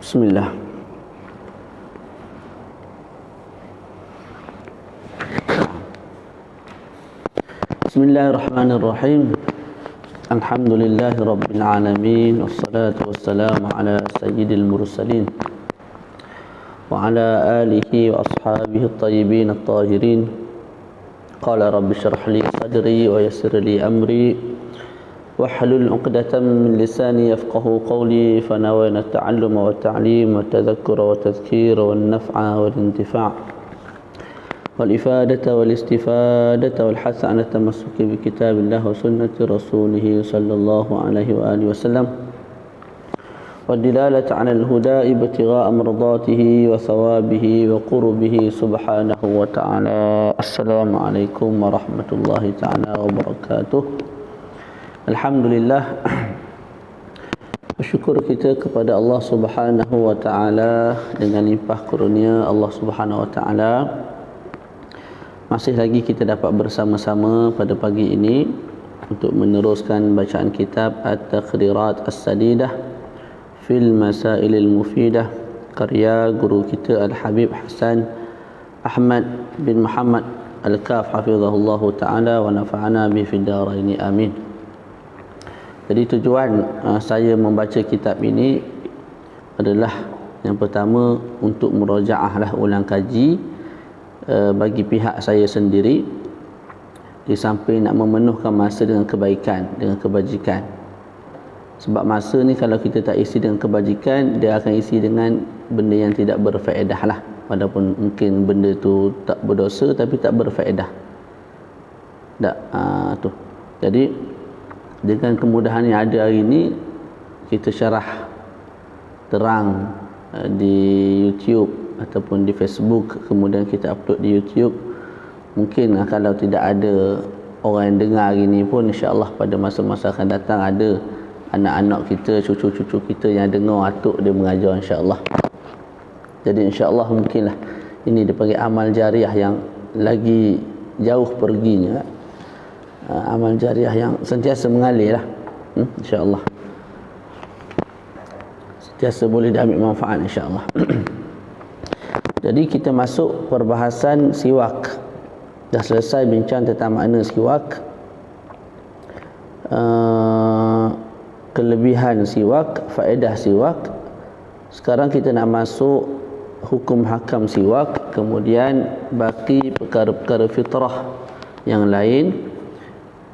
Bismillah. Bismillahirrahmanirrahim. Alhamdulillahi rabbil alamin, wassalatu wassalamu ala sayyidil mursalin wa ala alihi wa ashabihi at-tayyibin at-tahirin. Qala rabbi shrah li sadri wa yassir li amri wahlul 'uqdatam min lisani yafqahu qawli. Fanawayna at-ta'alluma wa at-ta'lim wa at-tadhakkura wa at-tadhkira wan naf'a wal intifa' والإفادة والاستفادة والحث على التمسك بكتاب الله وسنة رسوله صلى الله عليه وآله وسلم والدلالة على الهدى ابتغاء مرضاته وثوابه وقربه سبحانه وتعالى. السلام عليكم ورحمة الله تعالى وبركاته. Alhamdulillah, bersyukur kita kepada Allah Subhanahu wa taala dengan limpah kurnia Allah Subhanahu wa taala. Masih lagi kita dapat bersama-sama pada pagi ini untuk meneruskan bacaan kitab At-Taqrirat As-Sadidah fil Masailil Mufidah, karya guru kita Al-Habib Hasan Ahmad bin Muhammad Al-Kaf hafizahullahu ta'ala wa nafa'ana bi fid daraini amin. Jadi tujuan saya membaca kitab ini adalah yang pertama untuk murajaah ulang kaji bagi pihak saya sendiri, di samping nak memenuhkan masa dengan kebaikan, dengan kebajikan. Sebab masa ni kalau kita tak isi dengan kebajikan, dia akan isi dengan benda yang tidak berfaedah lah. Walaupun mungkin benda tu tak berdosa tapi tak berfaedah. Tu. Jadi dengan kemudahan yang ada hari ini, kita syarah terang di YouTube ataupun di Facebook, kemudian kita upload di YouTube. Mungkin kalau tidak ada orang yang dengar hari ni pun, insya-Allah pada masa-masa akan datang ada anak-anak kita, cucu-cucu kita yang dengar atuk dia mengajar, insya-Allah. Jadi insya-Allah mungkinlah ini dipanggil amal jariah yang lagi jauh perginya, amal jariah yang sentiasa mengalir lah, insya-Allah. Sentiasa boleh diambil manfaat, insya-Allah. Jadi kita masuk perbahasan siwak. Dah selesai bincang tentang makna siwak, kelebihan siwak, faedah siwak. Sekarang kita nak masuk hukum hakam siwak, kemudian baki perkara-perkara fitrah yang lain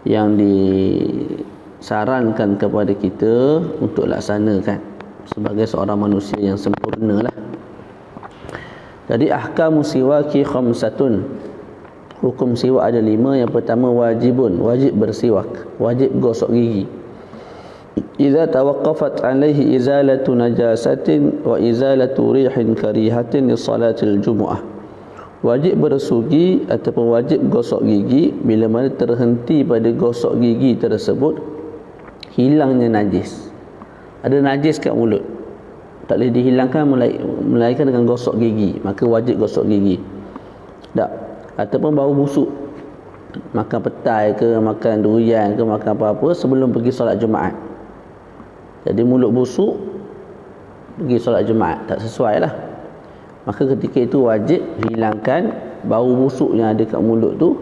yang disarankan kepada kita untuk laksanakan sebagai seorang manusia yang sempurna lah. Jadi ahkamu siwaki khamsatun. Hukum siwak ada 5. Yang pertama wajibun, wajib bersiwak, wajib gosok gigi. Idza tawaqqafat alaihi izalatu najasatin wa izalatu rihin karihatin li salatil jumu'ah. Wajib bersugi ataupun wajib gosok gigi bila mana terhenti pada gosok gigi tersebut hilangnya najis. Ada najis kat mulut, tak boleh dihilangkan melainkan dengan gosok gigi, maka wajib gosok gigi. Tak, ataupun bau busuk, makan petai ke, makan durian ke, makan apa-apa sebelum pergi solat Jumaat. Jadi mulut busuk pergi solat Jumaat tak sesuai lah. Maka ketika itu wajib hilangkan bau busuk yang ada kat mulut tu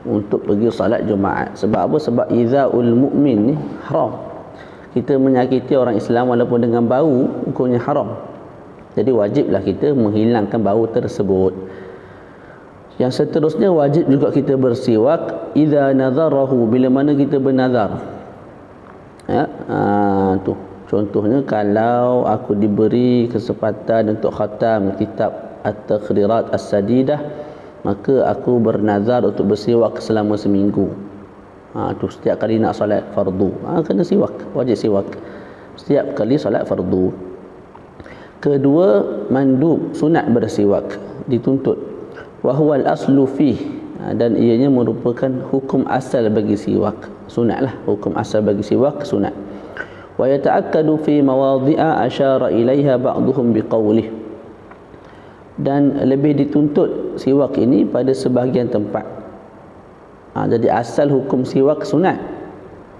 untuk pergi solat Jumaat. Sebab apa? Sebab izaul mu'min ni haram. Kita menyakiti orang Islam walaupun dengan bau, hukumnya haram. Jadi wajiblah kita menghilangkan bau tersebut. Yang seterusnya wajib juga kita bersiwak idza nadharahu, bila mana kita bernazar. Tu contohnya, kalau aku diberi kesempatan untuk khatam kitab At-Taqrirat As-Sadidah, maka aku bernazar untuk bersiwak selama seminggu. Tu setiap kali nak solat fardu, kena siwak, wajib siwak setiap kali solat fardu. Kedua, mandub, sunat bersiwak, dituntut. Wa huwa al-aslu fih, dan ianya merupakan hukum asal bagi siwak, sunatlah, hukum asal bagi siwak sunat. Wa yata'akkadu fi mawadhi'a asyara ilaiha ba'dhum biqaulih, dan lebih dituntut siwak ini pada sebahagian tempat. Jadi asal hukum siwak sunat,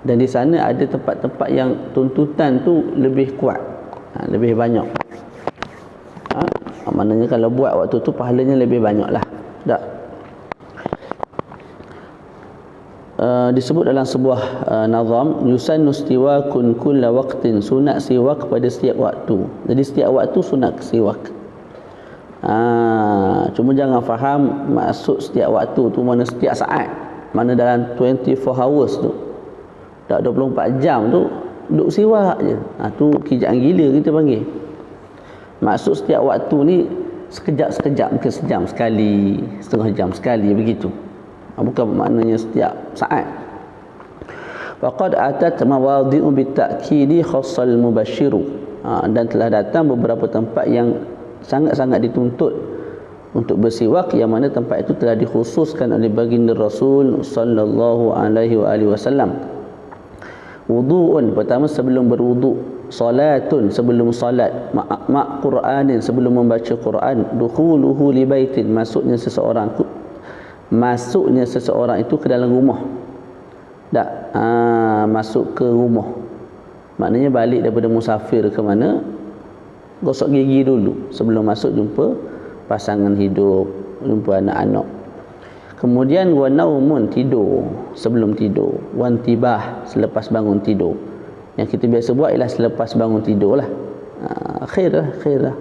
dan di sana ada tempat-tempat yang tuntutan tu lebih kuat, lebih banyak. Maknanya kalau buat waktu tu pahalanya lebih banyak lah. Tak? Disebut dalam sebuah nazam, yusannu istiwakun kulla waqtin, sunat siwak pada setiap waktu. Jadi setiap waktu sunat siwak. Cuma jangan faham maksud setiap waktu tu mana setiap saat, mana dalam 24 hours tu, tak 24 jam tu duduk siwak je. Tu kijaan gila kita panggil. Maksud setiap waktu ni sekejap-sekejap, mungkin sejam sekali, setengah jam sekali, begitu. Bukan maknanya setiap saat. Faqad atat mawadhi'u bitakidi khassal mubashiru. Dan telah datang beberapa tempat yang sangat-sangat dituntut untuk bersiwak, yang mana tempat itu telah dikhususkan oleh baginda Rasul sallallahu alaihi wasallam. Wudu'un, pertama sebelum berwudu', salatun sebelum salat, ma' Qur'anin sebelum membaca Quran, dukhuluhu li baitin, masuknya seseorang itu ke dalam rumah. Tak, masuk ke rumah. Maknanya balik daripada musafir ke mana, gosok gigi dulu sebelum masuk jumpa pasangan hidup, jumpa anak-anak. Kemudian wa naumun, tidur sebelum tidur, wa intibah, selepas bangun tidur. Yang kita biasa buat ialah selepas bangun tidur lah. Khairlah.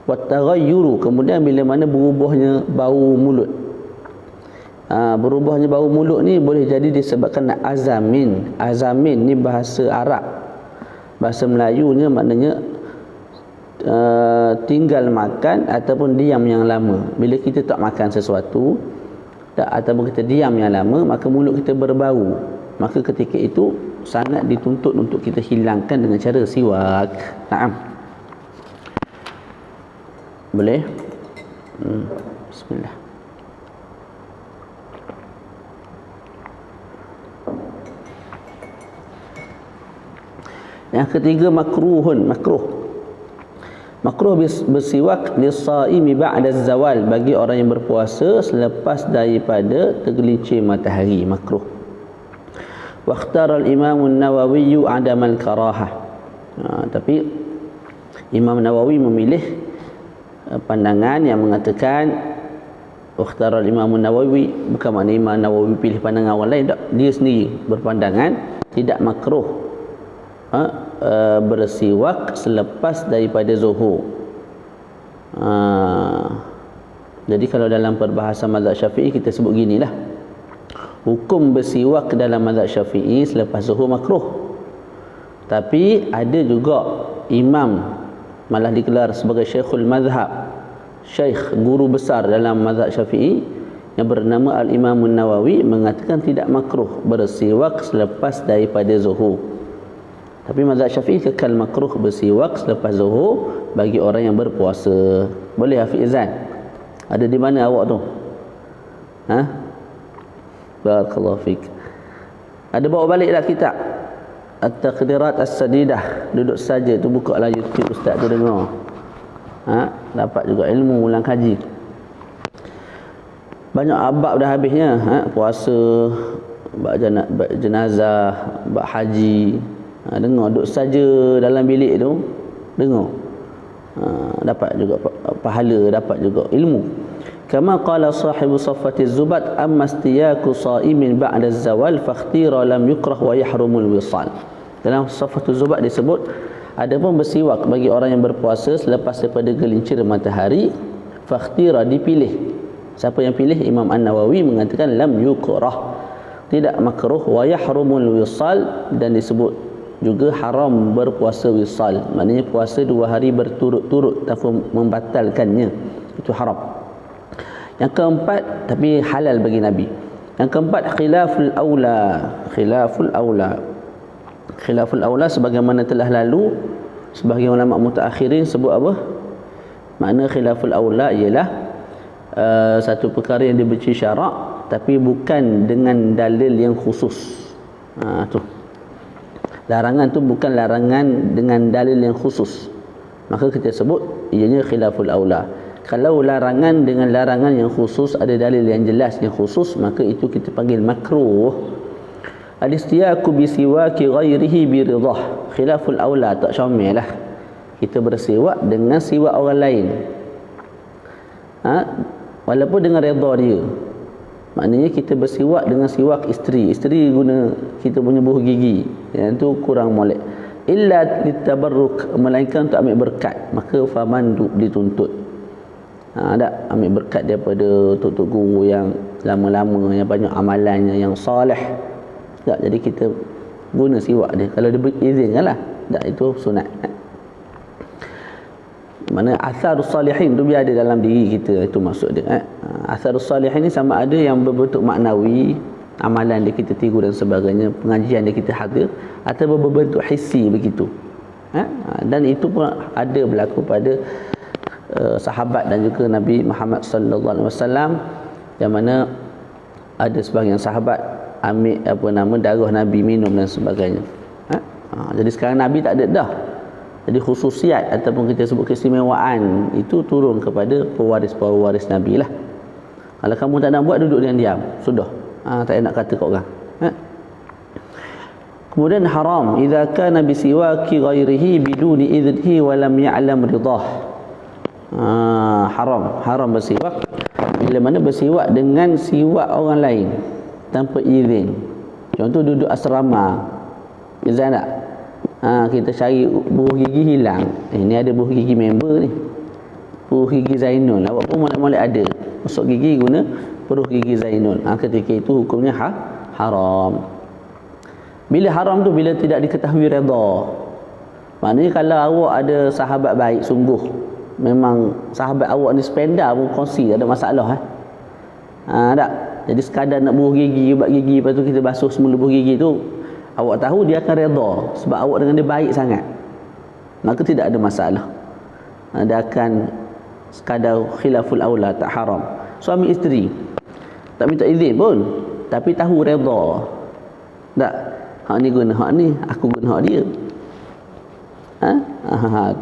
Wa taghayyuru, kemudian bila mana berubahnya bau mulut. Berubahnya bau mulut ni boleh jadi disebabkan azamin. Azamin ni bahasa Arab. Bahasa Melayunya maknanya tinggal makan ataupun diam yang lama. Bila kita tak makan sesuatu ataupun kita diam yang lama, maka mulut kita berbau. Maka ketika itu sangat dituntut untuk kita hilangkan dengan cara siwak. Naam. Boleh? Bismillah. Yang ketiga, makruh bersiwak lis-saimi ba'da zawal, bagi orang yang berpuasa selepas daripada tergelincir matahari, makruh. Waqtara al-Imam an-Nawawi adam al-karahah. Tapi Imam Nawawi memilih pandangan yang mengatakan, waqtara al-Imam an-Nawawi bukan makna Imam Nawawi pilih pandangan orang lain, tak, dia sendiri berpandangan tidak makruh bersiwak selepas daripada zuhur. Jadi kalau dalam perbahasan mazhab Syafi'i kita sebut ginilah, hukum bersiwak dalam mazhab Syafi'i selepas zuhur makruh. Tapi ada juga imam, malah digelar sebagai Syekhul Mazhab, Syekh, guru besar dalam mazhab Syafi'i, yang bernama Al-Imam An-Nawawi, mengatakan tidak makruh bersiwak selepas daripada zuhur. Tapi mazhab Syafi'i kekal makruh bersiwak selepas zuhur bagi orang yang berpuasa. Boleh Hafiz Izan? Ada di mana awak tu? Barakallahu fik. Ada bawa balik dah kitab At-Taqdirat As-Sadidah. Duduk saja tu, buka lah YouTube ustaz tu dengar. Dapat juga ilmu ulang kaji. Banyak abab dah habisnya. Puasa, bab jenazah, bab haji. Dengar, duduk saja dalam bilik tu dengar, dapat juga pahala, dapat juga ilmu. Kama qala sahibu Saffati Zubat, amma istiyaku sa'imin ba'da zawal fakhtira lam yukrah wa yahrumul wisal. Dalam Saffatu Zubat disebut, adapun bersiwak bagi orang yang berpuasa selepas daripada gelincir matahari, fakhtira, dipilih. Siapa yang pilih? Imam An-Nawawi mengatakan lam yukrah, tidak makruh, wa yahrumul wisal, dan disebut juga haram berpuasa wisal, maknanya puasa 2 hari berturut-turut tanpa membatalkannya, itu haram. Yang keempat, tapi halal bagi Nabi. Yang keempat, khilaful aula sebagaimana telah lalu, sebahagian ulama mutaakhirin sebut apa? Makna khilaful aula ialah satu perkara yang dibenci syarak tapi bukan dengan dalil yang khusus. Tu larangan tu bukan larangan dengan dalil yang khusus, maka kita sebut ianya khilaful aula. Kalau larangan dengan larangan yang khusus, ada dalil yang jelas yang khusus, maka itu kita panggil makruh. Al-istiyaku bi siwaki ghairihi bi ridah, khilaful aula, tak syamil lah. kita bersiwak dengan siwak orang lain, walaupun dengan redha dia. Maknanya kita bersiwak dengan siwak isteri guna kita punya buah gigi, yang tu kurang molek. Illa litabarruk, melainkan untuk ambil berkat, maka famandu, dituntut. Ada ambil berkat daripada tok guru yang lama-lama, yang banyak amalannya, yang soleh. Tak, jadi kita guna siwak dia kalau dia berizinkanlah. Tak, itu sunat. Mana atharus salihin tu biar ada dalam diri kita, itu maksud dia. Atharus salihin ni sama ada yang berbentuk maknawi, amalan dia kita tiru dan sebagainya, pengajian dia kita hadir, atau berbentuk hissi begitu. Dan itu pun ada berlaku pada sahabat dan juga Nabi Muhammad sallallahu alaihi wasallam, yang mana ada sebahagian sahabat ambil darah Nabi minum dan sebagainya. Jadi sekarang Nabi tak ada dah. Jadi khususiat ataupun kita sebut keistimewaan itu turun kepada pewaris Nabi lah. Kalau kamu tak nak buat, duduk diam, sudah. Tak payah nak kata kat orang. Kemudian haram idza kana bisiwaki ghairihi biduni idnihi wa lam ya'lam ridah. Haram bersiwak bila mana bersiwak dengan siwak orang lain tanpa izin. Contoh duduk asrama, izin tak? Kita cari buah gigi hilang. Ni ada buah gigi member ni, buah gigi Zainul. Awak pun molek-molek ada masuk gigi guna buah gigi Zainul. Ketika itu hukumnya haram. Bila haram tu bila tidak diketahui redha. Maknanya kalau awak ada sahabat baik sungguh, memang sahabat awak ni sependa pun kongsi, ada masalah tak. Jadi sekadar nak buah gigi, ubat gigi, lepas tu kita basuh semula buah gigi tu, awak tahu dia akan redha sebab awak dengan dia baik sangat, maka tidak ada masalah. Dia akan sekadar khilaful aula, tak haram. Suami isteri tak minta izin pun, tapi tahu redha. Tak, hak ni guna hak ni, aku guna hak dia.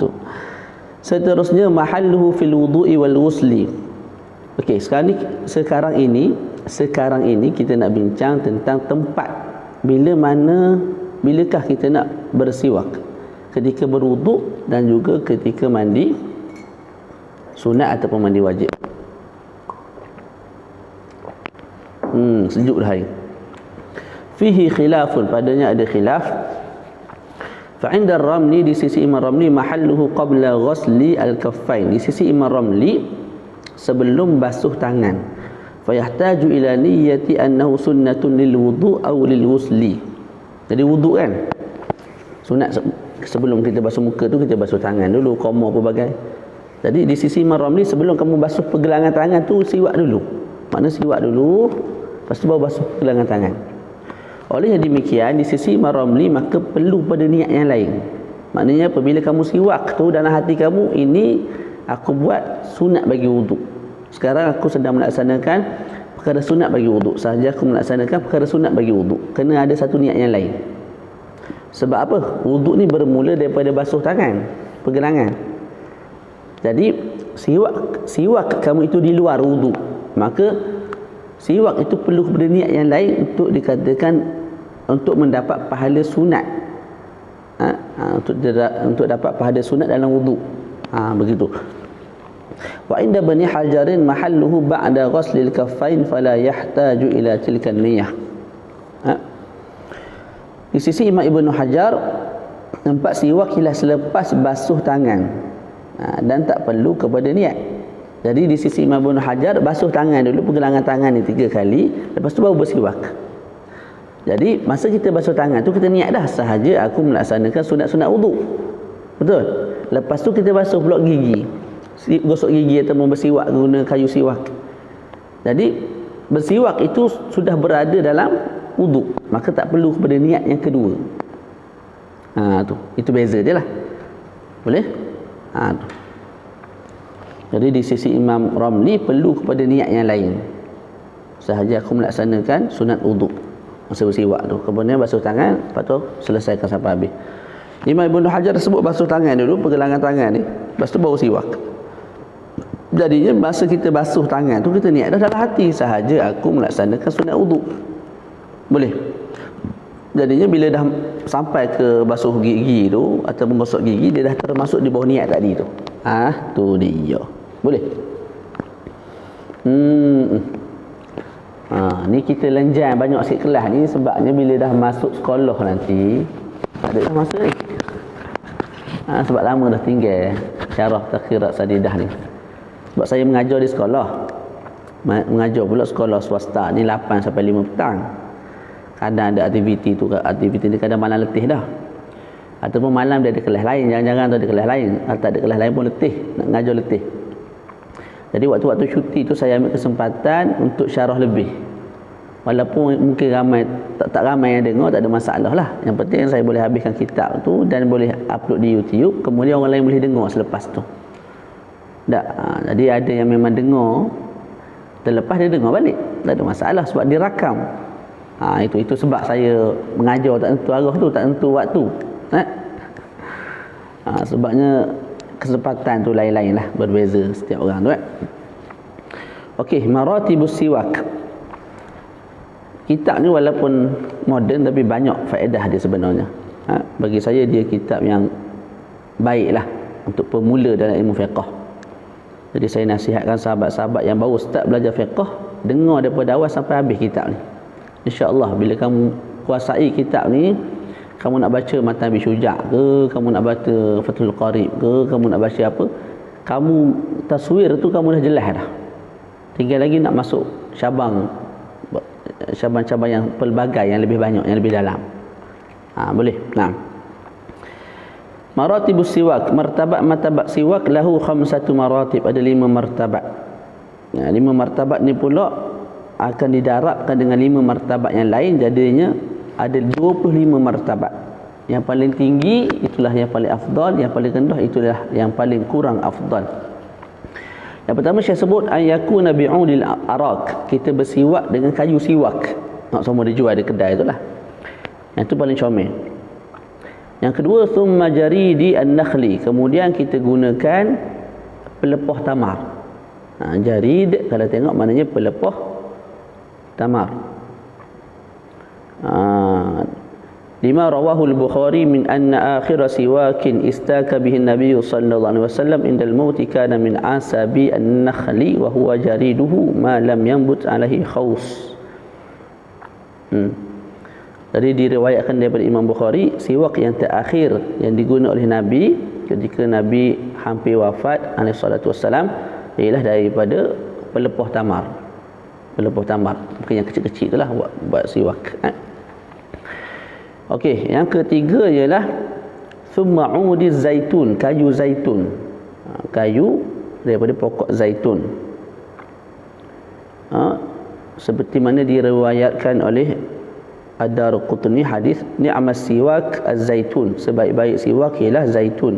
Tu. Seterusnya mahalluhu fil wudu'i wal ghusli. Okey, sekarang ini kita nak bincang tentang tempat. Bilakah kita nak bersiwak? Ketika berwuduk dan juga ketika mandi sunat ataupun mandi wajib. Sejuk dah hari. Fihi khilafun, padanya ada khilaf. Fa'inda Ramli, di sisi Imam Ramli, mahalluhu qabla ghasli al-kaffain. Di sisi Imam Ramli, sebelum basuh tangan. Fayahtaju ila niyyati annahu sunnatun lil wudu' aw lil ghusli. Jadi wudu' kan sunat, sebelum kita basuh muka tu kita basuh tangan dulu, qoma apa bagai. Jadi di sisi Imam Ramli, sebelum kamu basuh pergelangan tangan tu siwak dulu. Makna siwak dulu, lepas tu baru basuh pergelangan tangan. Oleh yang demikian, di sisi Imam Ramli, maka perlu pada niat yang lain. Maknanya apabila kamu siwak tu dalam hati kamu, ini aku buat sunat bagi wuduk. Sekarang aku sedang melaksanakan perkara sunat bagi wuduk. Sahaja aku melaksanakan perkara sunat bagi wuduk. Kena ada satu niat yang lain. Sebab apa? Wuduk ni bermula daripada basuh tangan, pergelangan. Jadi siwak kamu itu di luar wuduk, maka siwak itu perlu kepada niat yang lain untuk dikatakan untuk mendapat pahala sunat. Untuk dapat pahala sunat dalam wuduk. Begitu. Wa inda Bani Hajarin mahalluhu ba'da ghaslil kaffain fala yahtaju ila tilka niyyah. Di sisi Imam Ibnu Hajar, nampak siwak ialah selepas basuh tangan, dan tak perlu kepada niat. Jadi di sisi Imam Ibnu Hajar, basuh tangan dulu, pergelangan tangan ni 3 kali, lepas tu baru bersiwak. Jadi masa kita basuh tangan tu kita niat dah, sahaja aku melaksanakan sunat-sunat wuduk. Betul? Lepas tu kita basuh pula gigi, gosok gigi atau bersiwak guna kayu siwak. Jadi bersiwak itu sudah berada dalam wuduk, maka tak perlu kepada niat yang kedua. Tu, itu beza dia lah. Boleh? Tu. Jadi di sisi Imam Ramli perlu kepada niat yang lain. Sahaja aku melaksanakan sunat wuduk masa bersiwak tu, kemudian basuh tangan, lepas tu selesaikan sampai habis. Imam Ibnu Hajar sebut basuh tangan dulu, pergelangan tangan ni, lepas tu baru siwak. Jadinya masa kita basuh tangan tu kita niat dah dalam hati, sahaja aku melaksanakan sunat wuduk. Boleh? Jadinya bila dah sampai ke basuh gigi tu ataupun gosok gigi, dia dah termasuk di bawah niat tadi tu. Tu dia. Boleh? Ni kita lenjang banyak sikit kelas ni sebabnya bila dah masuk sekolah nanti tak ada dah masa ni. Sebab lama dah tinggal syarah takhirat sadidah ni. Sebab saya mengajar di sekolah. Mengajar pula sekolah swasta ni 8 sampai 5 petang. Kadang ada aktiviti ni kadang malam letih dah. Ataupun malam dia ada kelas lain, jangan-jangan tu ada kelas lain. Atau tak ada kelas lain pun letih, nak mengajar letih. Jadi waktu-waktu cuti tu saya ambil kesempatan untuk syarah lebih. Walaupun mungkin ramai tak ramai yang dengar, tak ada masalah lah. Yang penting saya boleh habiskan kitab tu dan boleh upload di YouTube, kemudian orang lain boleh dengar selepas tu. Jadi ada yang memang dengar, terlepas dia dengar balik, tak ada masalah sebab dirakam. Itu sebab saya mengajar tak tentu arah tu, tak tentu waktu. Sebabnya kesempatan tu lain-lain lah, berbeza setiap orang tu. Okey, maratibus siwak. Kitab ni walaupun moden tapi banyak faedah dia sebenarnya. Bagi saya dia kitab yang baik lah untuk pemula dalam ilmu fiqh. Jadi saya nasihatkan sahabat-sahabat yang baru start belajar fiqh, dengar daripada awal sampai habis kitab ni. InsyaAllah bila kamu kuasai kitab ni, kamu nak baca Matan Abi Syuja' ke, kamu nak baca Fathul Qarib ke, kamu nak baca apa, kamu taswir tu kamu dah jelas dah. Tinggal lagi nak masuk cabang-cabang yang pelbagai, yang lebih banyak, yang lebih dalam. Boleh. Maratibus siwak, martabat siwak lahu 5 maratib, ada 5 martabat. 5 martabat ni pula akan didarabkan dengan 5 martabat yang lain, jadinya ada 25 martabat. Yang paling tinggi itulah yang paling afdal, yang paling rendah itulah yang paling kurang afdal. Yang pertama saya sebut ayakuna bi'udil arak, kita bersiwak dengan kayu siwak. Semua dijual di kedai itulah. Yang itu paling comel. Yang kedua, thumma jaridi an-nakhli, kemudian kita gunakan pelepah tamar. Jarid kalau tengok maknanya pelepah tamar. Lima rawahu al-Bukhari min anna akhir siwakin istaka bihi an-nabiy sallallahu alaihi wasallam indal maut kana min asabi an-nakhli wa huwa jariduhu ma lam yanbut alaihi khaus. Jadi diriwayatkan daripada Imam Bukhari, siwak yang terakhir yang digunakan oleh Nabi ketika Nabi hampir wafat alaihi salatu wasallam ialah daripada pelepah tamar. Pelepah tamar, bukan yang kecil-kecil itulah buat siwak. Okey, yang ketiga ialah thumma udiz zaitun, kayu zaitun. Kayu daripada pokok zaitun. Seperti mana diriwayatkan oleh Ad-Darqutni hadis ni'mas siwak az-zaitun, sebaik-baik siwak ialah zaitun,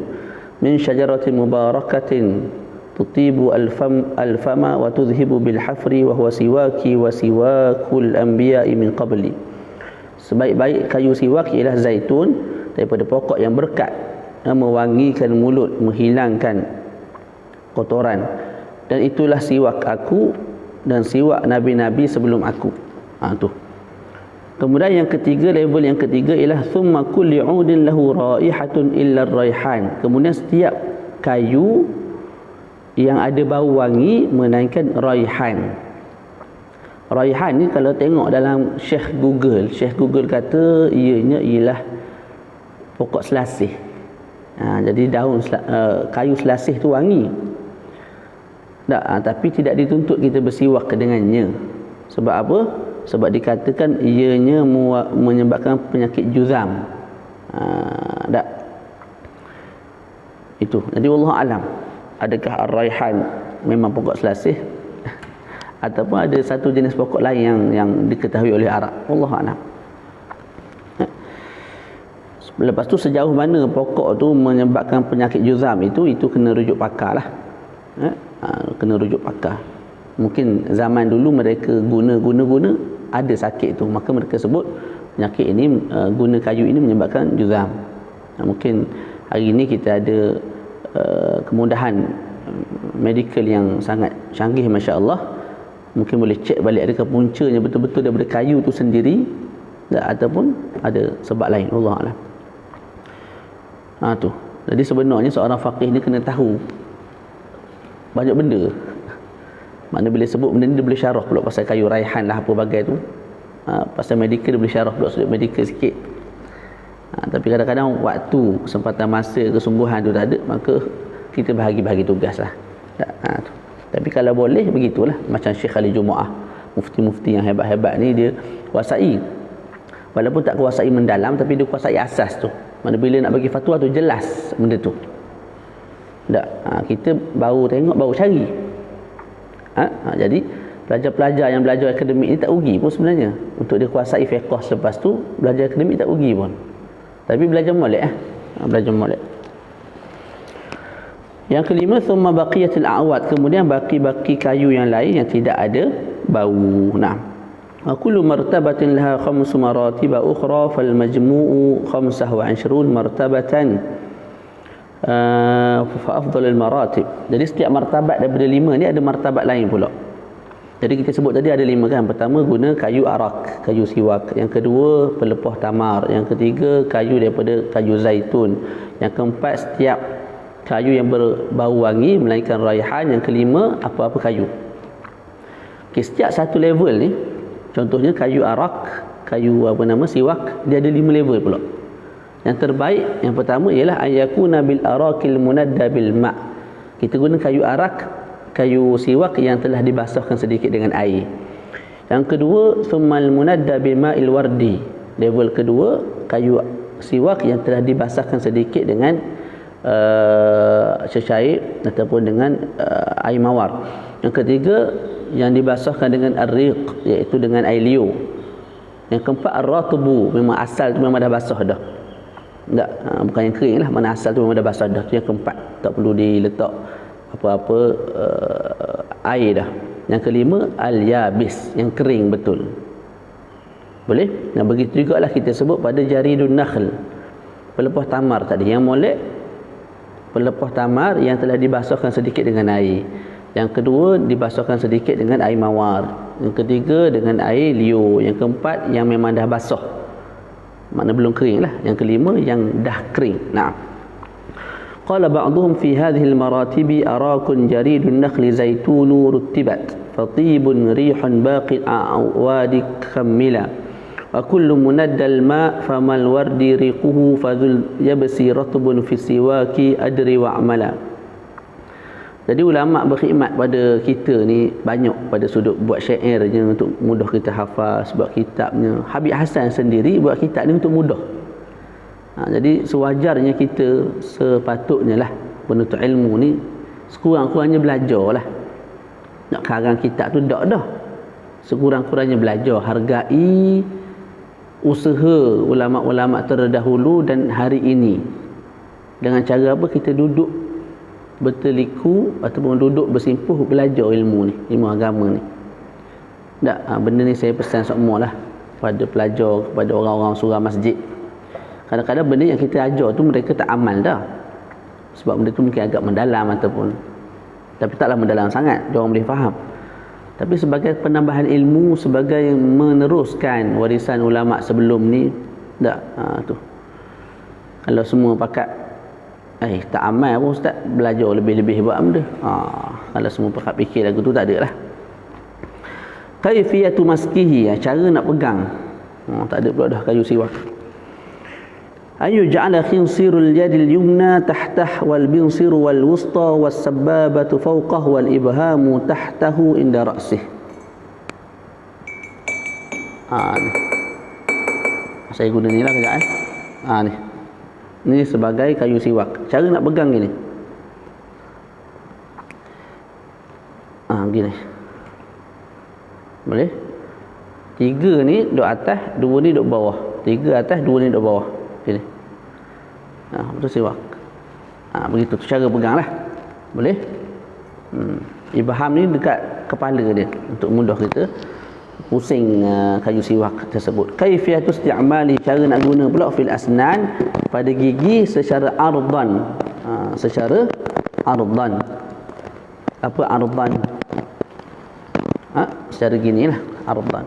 min syajaratin mubarakatin tutibu al-fama wa tudhibu bil hafri wa huwa siwaki wa siwakul anbiya'i min qabli. Sebaik-baik kayu siwak ialah zaitun daripada pokok yang berkat, yang mewangikan mulut, menghilangkan kotoran, dan itulah siwak aku dan siwak nabi-nabi sebelum aku. Tu. Kemudian yang ketiga, level yang ketiga ialah thumma kulli 'udin lahu raihatun illa ar-raihan. Kemudian setiap kayu yang ada bau wangi melainkan raihan. Raihan ni kalau tengok dalam Syekh Google kata ianya ialah pokok selasih. Jadi daun kayu selasih tu wangi. Tapi tidak dituntut kita bersiwak dengannya. Sebab apa? Sebab dikatakan ianya menyebabkan penyakit juzam. Itu. Jadi wallahu alam, adakah ar-raihan memang pokok selasih ataupun ada satu jenis pokok lain yang diketahui oleh Arab? Wallahu alam. Lepas tu sejauh mana pokok tu menyebabkan penyakit juzam itu kena rujuk pakar lah. Kena rujuk pakar. Mungkin zaman dulu mereka guna ada sakit tu, maka mereka sebut penyakit ini, guna kayu ini menyebabkan juzam. Mungkin hari ini kita ada kemudahan medical yang sangat canggih, masya-Allah. Mungkin boleh cek balik adakah puncanya betul-betul daripada kayu tu sendiri ataupun ada sebab lain, Allah alam. Tu. Jadi sebenarnya seorang faqih ni kena tahu banyak benda. Mana bila sebut benda ni dia boleh syarah pula pasal kayu raihan lah apa bagai tu. Pasal medical dia boleh syarah pula sudut medical sikit. Tapi kadang-kadang waktu, kesempatan masa, kesungguhan tu tak ada, maka kita bahagi-bahagi tugas lah. Tu. Tapi kalau boleh begitulah, macam Syekh Ali Jumaah, mufti-mufti yang hebat-hebat ni dia kuasai. Walaupun tak kuasai mendalam, tapi dia kuasai asas tu. Mana bila nak bagi fatwa tu jelas benda tu. Tak, kita baru tengok, baru cari. Jadi pelajar-pelajar yang belajar akademik ni tak rugi pun sebenarnya. Untuk dia kuasai fiqh selepas tu, belajar akademik tak rugi pun. Tapi belajar molek belajar molek. Yang kelima, thumma baqiyatul a'wad, kemudian baki-baki kayu yang lain yang tidak ada bau. Wa kullu martabatin laha khamsu maratib ukhra fal majmu'u 25 martabatan fa afdalul maratib. Jadi setiap martabat daripada 5 ni ada martabat lain pula. Jadi kita sebut tadi ada 5 kan. Pertama guna kayu arak, kayu siwak. Yang kedua pelepah tamar. Yang ketiga kayu daripada kayu zaitun. Yang keempat setiap kayu yang berbau wangi melainkan raihan. Yang kelima apa-apa kayu. Okay, setiap satu level ni, contohnya kayu arak, kayu siwak, dia ada 5 level pula. Yang terbaik, yang pertama ialah ayakuna bil arakil munadda bil ma'. Kita guna kayu arak, kayu siwak yang telah dibasahkan sedikit dengan air. Yang kedua, thummal munadda bil ma'il wardi. Level kedua, kayu siwak yang telah dibasahkan sedikit dengan cecair ataupun dengan air mawar. Yang ketiga, yang dibasahkan dengan ar-riq, iaitu dengan air liur. Yang keempat, ar-ratbu, memang asal tu memang dah basah dah. Tak, bukan yang kering lah, mana asal tu memang dah basah dah. Tu yang keempat, tak perlu diletak apa-apa air dah. Yang kelima, al-yabis, yang kering betul. Boleh? Nah, begitu jugalah kita sebut pada jaridun nakhl, pelepah tamar tadi, yang molek pelepah tamar yang telah dibasahkan sedikit dengan air. Yang kedua, dibasahkan sedikit dengan air mawar. Yang ketiga, dengan air liur. Yang keempat, yang memang dah basah, makna belum kering lah. Yang kelima, yang dah kering. Qala ba'duhum fi hadhihi al-maratibi arakun jaridun nakhli zaitunu ruttibat fatibun rihun baqi a'wadi kammila wa kullu munaddal ma' famal wardi riquhu fadhul yabsi ratbun fi siwaki adri wa'mala. Jadi ulama berkhidmat pada kita ni banyak pada sudut buat syairnya untuk mudah kita hafal, sebab kitabnya Habib Hassan sendiri buat kitab ni untuk mudah. Jadi sewajarnya kita sepatutnya lah penuntut ilmu ni sekurang-kurangnya belajar lah. Nak karang kitab tu tak dah. Sekurang-kurangnya belajar, hargai usaha ulama-ulama terdahulu dan hari ini. Dengan cara apa? Kita duduk berteliku ataupun duduk bersimpuh belajar ilmu ni, ilmu agama ni. Tak, benda ni saya pesan semua lah pada pelajar, kepada orang-orang surau masjid. Kadang-kadang benda yang kita ajar tu mereka tak amal dah. Sebab benda tu mungkin agak mendalam ataupun, tapi taklah mendalam sangat, dia orang boleh faham. Tapi sebagai penambahan ilmu, sebagai meneruskan warisan ulama sebelum ni, tak, tu. Kalau semua pakat tak amal pun ustaz, belajar lebih-lebih buat benda. Kalau semua pakat fikir lagu tu tak ada lah. Kaifiyatu maskihi, cara nak pegang. Tak ada pula dah kayu siwak. Ayu ja'ala khinsirul yadil yumna tahtah wal binsiru wal wusta was sababatu fawqah wal ibhamu tahtahu inda ra'sih. Saya guna ni lah kejap ni. Ni sebagai kayu siwak. Cara nak pegang gini. Gini. Boleh? 3 ni duduk atas, 2 ni duduk bawah. 3 atas, 2 ni duduk bawah. Gini. Betul siwak. Begitu tu cara pegang lah. Boleh? Ibham ni dekat kepala dia untuk mudah kita pusing kayu siwak tersebut. Kaifiyatu isti'mali, cara nak guna pula fil asnan, pada gigi secara ardan. Secara ardan. Apa ardan? Secara ginilah ardan.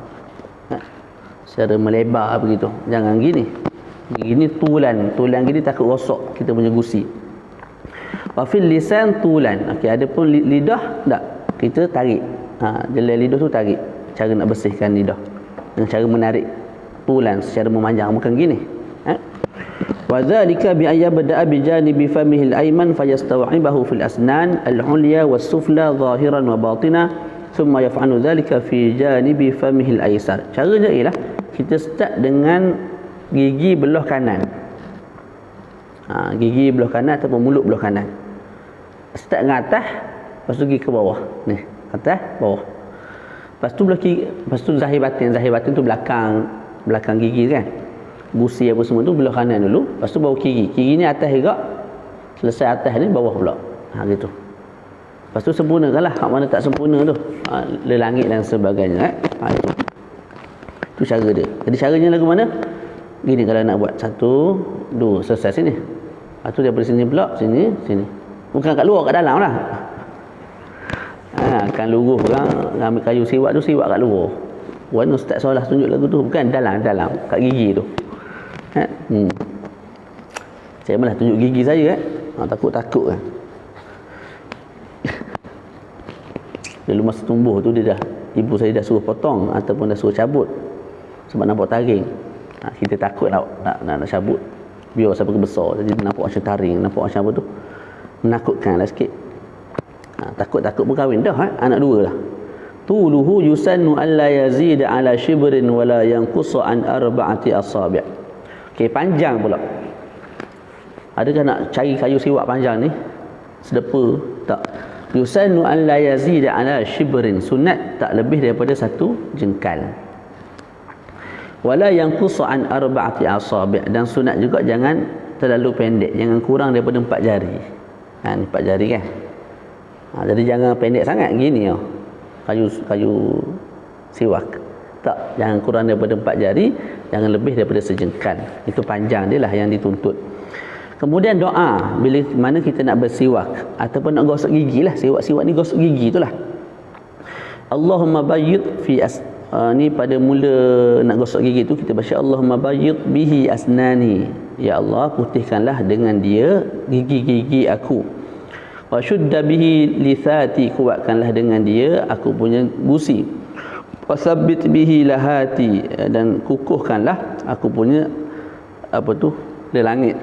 secara melebar begitu. Jangan gini. Gini tulan gini takut rosak kita punya gusi. Wa fil lisan tulan. Okey, ada pun lidah tak? Kita tarik. Jelai lidah tu tarik. Cara nak bersihkan lidah. Dengan cara menarik tulan secara memanjang, bukan gini. Wa dzalika bi ayya bada'a bi janibi famihi al-ayman fayastawibahu fil asnan al-ulya was-sufla zahiran wa batina thumma yaf'alu dzalika fi janibi famihi al-aysar. Caranya ialah kita start dengan gigi belah kanan. Gigi belah kanan ataupun mulut belah kanan. Start dengan atas, lepas tu pergi ke bawah. Ni, atas, bawah. Lepas tu zahir batin tu belakang gigi kan. Gusi apa semua tu belah kanan dulu, lepas tu bawa kiri. Kiri ni atas juga. Selesai atas ni bawah pula. Gitu. Lepas tu sempurnakanlah hak mana tak sempurna tu. Lelangit dan sebagainya itu. Tu cara dia. Jadi caranya lagu mana? Gini kalau nak buat 1 2 selesai sini. Lepas tu daripada sini pula sini. Bukan kat luar, kat dalam lah. Kan luruh kan ambil kayu siwak tu, siwak kat luar. Warna Ustaz Solah tunjuk lagu tu bukan dalam kat gigi tu. Saya malah tunjuk gigi saya takut kan. Dulu masa tumbuh tu ibu saya dah suruh potong ataupun dah suruh cabut sebab nampak taring. Kita takut nak cabut biar sampai besar, jadi nampak macam taring, nampak macam apa tu, menakutkanlah sikit. Takut berkahwin dah anak 2 lah. Tuluhu yusannu alla yazida ala shibrin wala yanqusa an 4 asabi'. Okey, panjang pula. Adakah nak cari kayu siwak panjang ni? Sedepa tak. Yusannu alla yazida ala shibrin, sunat tak lebih daripada 1 jengkal. Wala yanqusa an 4 asabi', dan sunat juga jangan terlalu pendek, jangan kurang daripada 4 jari. Ni 4 jari kan. Jadi jangan pendek sangat gini kayu siwak. Tak, jangan kurang daripada 4 jari, jangan lebih daripada sejengkal. Itu panjang dia lah yang dituntut. Kemudian doa bila mana kita nak bersiwak ataupun nak gosok gigi lah. Siwak ni gosok gigi itulah. Allahumma bayyid fi ni pada mula nak gosok gigi tu kita baca Allahumma bayyid bihi asnani. Ya Allah, putihkanlah dengan dia gigi-gigi aku. Wa syudda bihi lithati, kuatkanlah dengan dia aku punya gusi. Wa tsabbit bihi lahati, dan kukuhkanlah aku punya lelangit.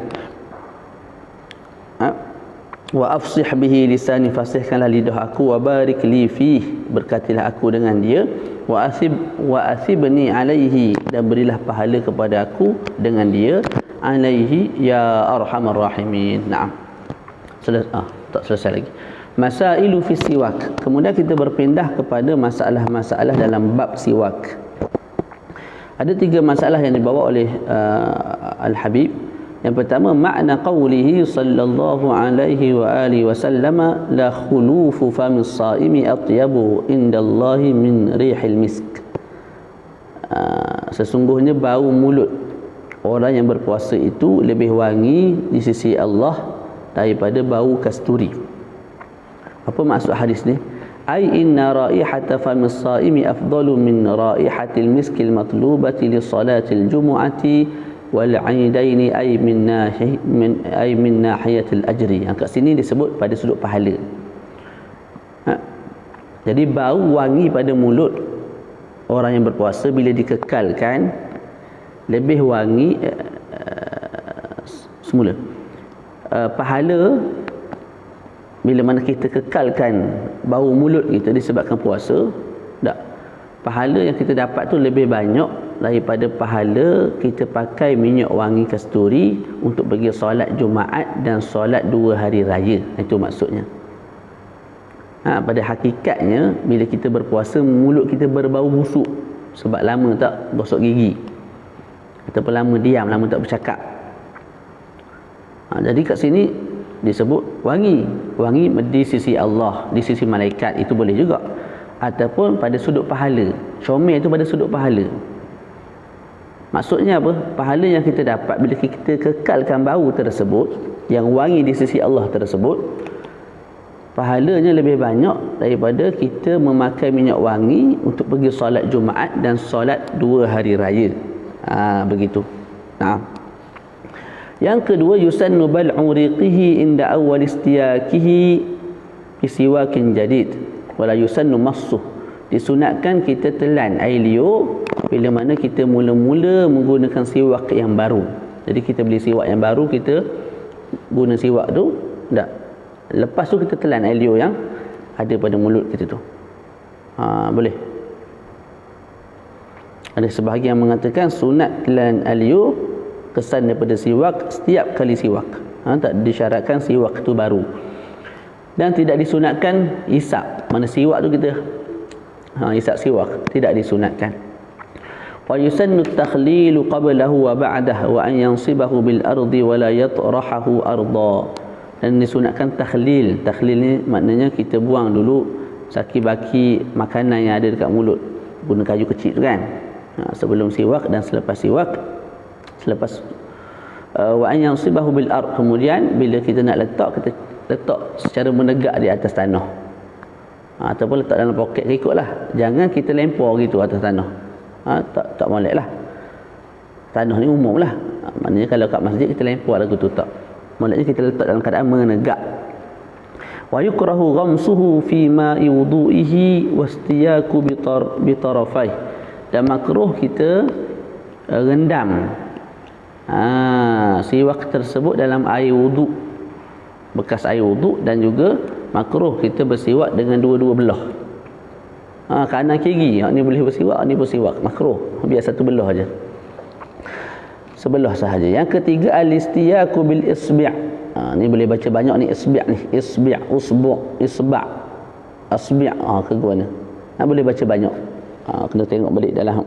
Wa afsih bihi lisani, fasihkanlah lidah aku. Wa barik li fih, berkatilah aku dengan dia. Wa asibni alaihi, dan berilah pahala kepada aku dengan dia. Alaihi ya arhamar rahimin. Naam. Tak selesai lagi. Masailu fi siwak. Kemudian kita berpindah kepada masalah-masalah dalam bab siwak. Ada 3 masalah yang dibawa oleh Al-Habib. Yang pertama, makna qawlihi sallallahu alaihi wa alihi wasallam, la khulufu famis saimi atyabu indallahi min rihil misk. Sesungguhnya bau mulut orang yang berpuasa itu lebih wangi di sisi Allah daripada bau kasturi. Apa maksud hadis ni? Ai inna raihata famis saimi afdalu min raihatil miskil matlubati li salatil jumu'ati wal 'aidaini ay min nahiyatil ajri. Yang kat sini disebut pada sudut pahala. Jadi bau wangi pada mulut orang yang berpuasa bila dikekalkan lebih wangi semula. Pahala bila mana kita kekalkan bau mulut kita disebabkan puasa, tak, pahala yang kita dapat tu lebih banyak daripada pahala kita pakai minyak wangi kasturi untuk pergi solat Jumaat dan solat 2 hari raya. Itu maksudnya. Pada hakikatnya bila kita berpuasa mulut kita berbau busuk sebab lama tak gosok gigi ataupun lama diam, lama tak bercakap. Jadi kat sini disebut wangi di sisi Allah, di sisi malaikat, itu boleh juga, ataupun pada sudut pahala. Comel itu pada sudut pahala. Maksudnya apa? Pahala yang kita dapat bila kita kekalkan bau tersebut yang wangi di sisi Allah tersebut, pahalanya lebih banyak daripada kita memakai minyak wangi untuk pergi solat Jumaat dan solat 2 hari raya. Begitu. Yang kedua, yusannu bal'u riqihi inda awwal istiyakihi bi siwakin jadid wala yusannu massuh. Disunatkan kita telan air liur bila mana kita mula-mula menggunakan siwak yang baru. Jadi kita beli siwak yang baru, kita guna siwak tu, tak. Lepas tu kita telan air liur yang ada pada mulut kita tu. Boleh. Ada sebahagian mengatakan sunat telan air liur kesan daripada siwak setiap kali siwak. Tak disyaratkan siwak tu baru. Dan tidak disunatkan isap. Mana siwak tu kita isap siwak, tidak disunatkan. Wa yusannu at-takhlilu qablahu wa ba'dahu wa an yansibahu bil ardi wa la yatrahahu arda. Dan disunatkan takhlil. Takhlil ni maknanya kita buang dulu saki-baki makanan yang ada dekat mulut. Guna kayu kecil tu kan. Sebelum siwak dan selepas siwak. Selepas wa an yansibahu bil ard, kemudian bila kita nak letak, kita letak secara menegak di atas tanah. Ataupun letak dalam poket, ikutlah. Jangan kita lempar gitu atas tanah. Tak molek lah. Tanah ni umum lah. Maknanya kalau kat masjid kita lempar lagu tu, tak. Moleknya kita letak dalam keadaan menegak. Wa yukrahu ghamsuhu fi ma'i wudu'ihi wastiyaku bi tarafai. Dan makruh kita rendam siwak tersebut dalam air wuduk, bekas air wuduk, dan juga makruh kita bersiwak dengan dua-dua belah. Kanan kiri, ni boleh bersiwak, ni bersiwak, makruh. Biar satu belah aja, sebelah sahaja. Yang ketiga, al-istiyaku bil isbi'. Ni boleh baca banyak ni, isbi' ni, isbi', usbu', isba', asbi', ke gua ni. Boleh baca banyak. Kena tengok balik dalam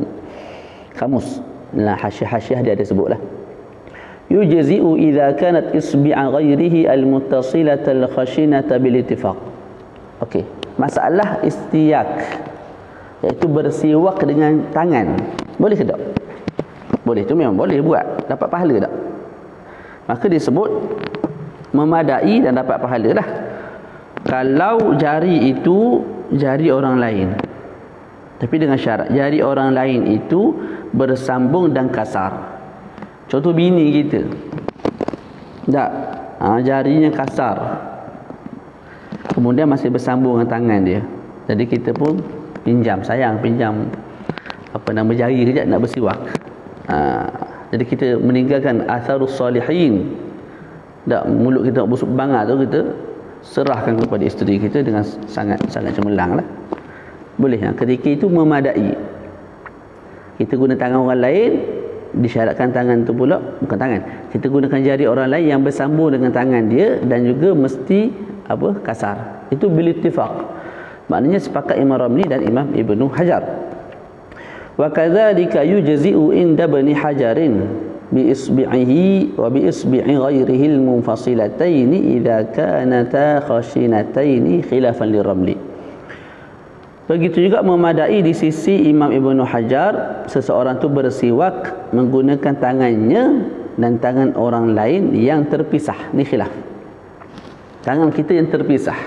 kamus. Dalam hasyiah-hasyiah dia ada sebutlah. Yujzi'u idza kanat isbi'a ghairihi al-muttasilata al-khashinata bil ittifaq. Okey, masalah istiyak, iaitu bersiwak dengan tangan. Boleh ke tak? Boleh, tu memang boleh buat. Dapat pahala tak? Maka disebut memadai dan dapat pahala lah. Kalau jari itu jari orang lain, tapi dengan syarat jari orang lain itu bersambung dan kasar. Contoh bini kita, tak, jarinya kasar, kemudian masih bersambung dengan tangan dia. Jadi kita pun pinjam jari kejap nak bersiwak. Jadi kita meninggalkan atharus salihin. Tak, mulut kita nak busuk bangar tu, kita serahkan kepada isteri kita dengan sangat cemerlang lah. Boleh. Ketika itu memadai. Kita guna tangan orang lain, disyaratkan tangan tu pula, bukan tangan, kita gunakan jari orang lain yang bersambung dengan tangan dia, dan juga mesti kasar. Itu bil ittifaq. Maknanya sepakat Imam Ramli dan Imam Ibnu Hajar. Wa kadzalika yujzi'u inda Ibni Hajarin bi isbi'ihi wa bi isbi'i ghairihi al-munfasilatayn idza kanata khashinatayn khilafan liramli. Begitu juga memadai di sisi Imam Ibnu Hajar, seseorang tu bersiwak menggunakan tangannya dan tangan orang lain yang terpisah. Ni khilaf. Tangan kita yang terpisah,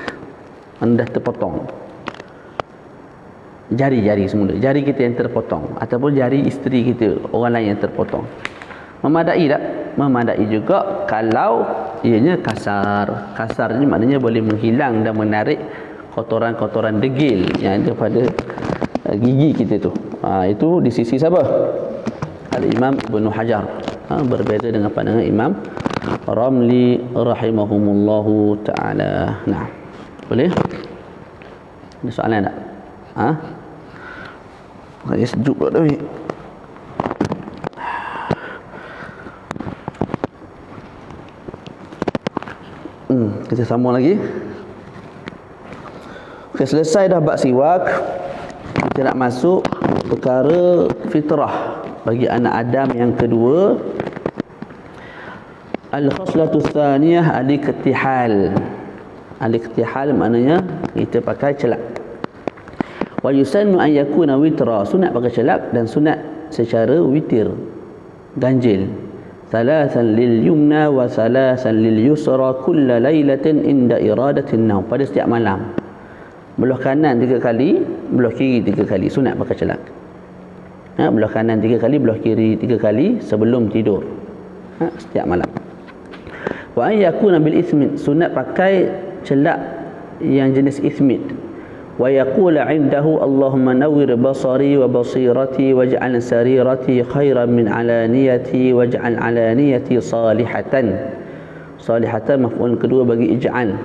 anda terpotong. Jari-jari semula, jari kita yang terpotong, ataupun jari isteri kita, orang lain yang terpotong. Memadai tak? Memadai juga kalau ianya kasar. Kasar ni maknanya boleh menghilang dan menarik kotoran-kotoran degil yang ada pada gigi kita tu. Itu di sisi siapa? Al-Imam Ibnu Hajar. Berbeza dengan pandangan Imam Ramli rahimahumullahu ta'ala. Nah, boleh? Ada soalan tak? Saya sejuk pula dah. Kita sambung lagi. Okey, selesai dah bab siwak. Kita nak masuk perkara fitrah bagi anak Adam yang kedua. Al-khaslatu tsaniyah al-iktihal. Al-iktihal maknanya kita pakai celak. Wa yusannu an yakuna witra, sunat pakai celak dan sunat secara witir, ganjil. thalathan lil yumna wa thalathan lil yusra kulla lailatin inda iradatin naum. Pada setiap malam, belah kanan 3 kali, belah kiri 3 kali, sunat pakai celak. Belah kanan 3 kali, belah kiri 3 kali sebelum tidur, setiap malam. Wa an yakuna bil ismid, sunat pakai celak yang jenis ismid. Wa yaqulu 'indahu Allahumma nawwir basari wa basirati waj'al sarirati khairan min alaniyati waj'al alaniyati salihatan. Salihatan maf'ul kedua bagi ij'al.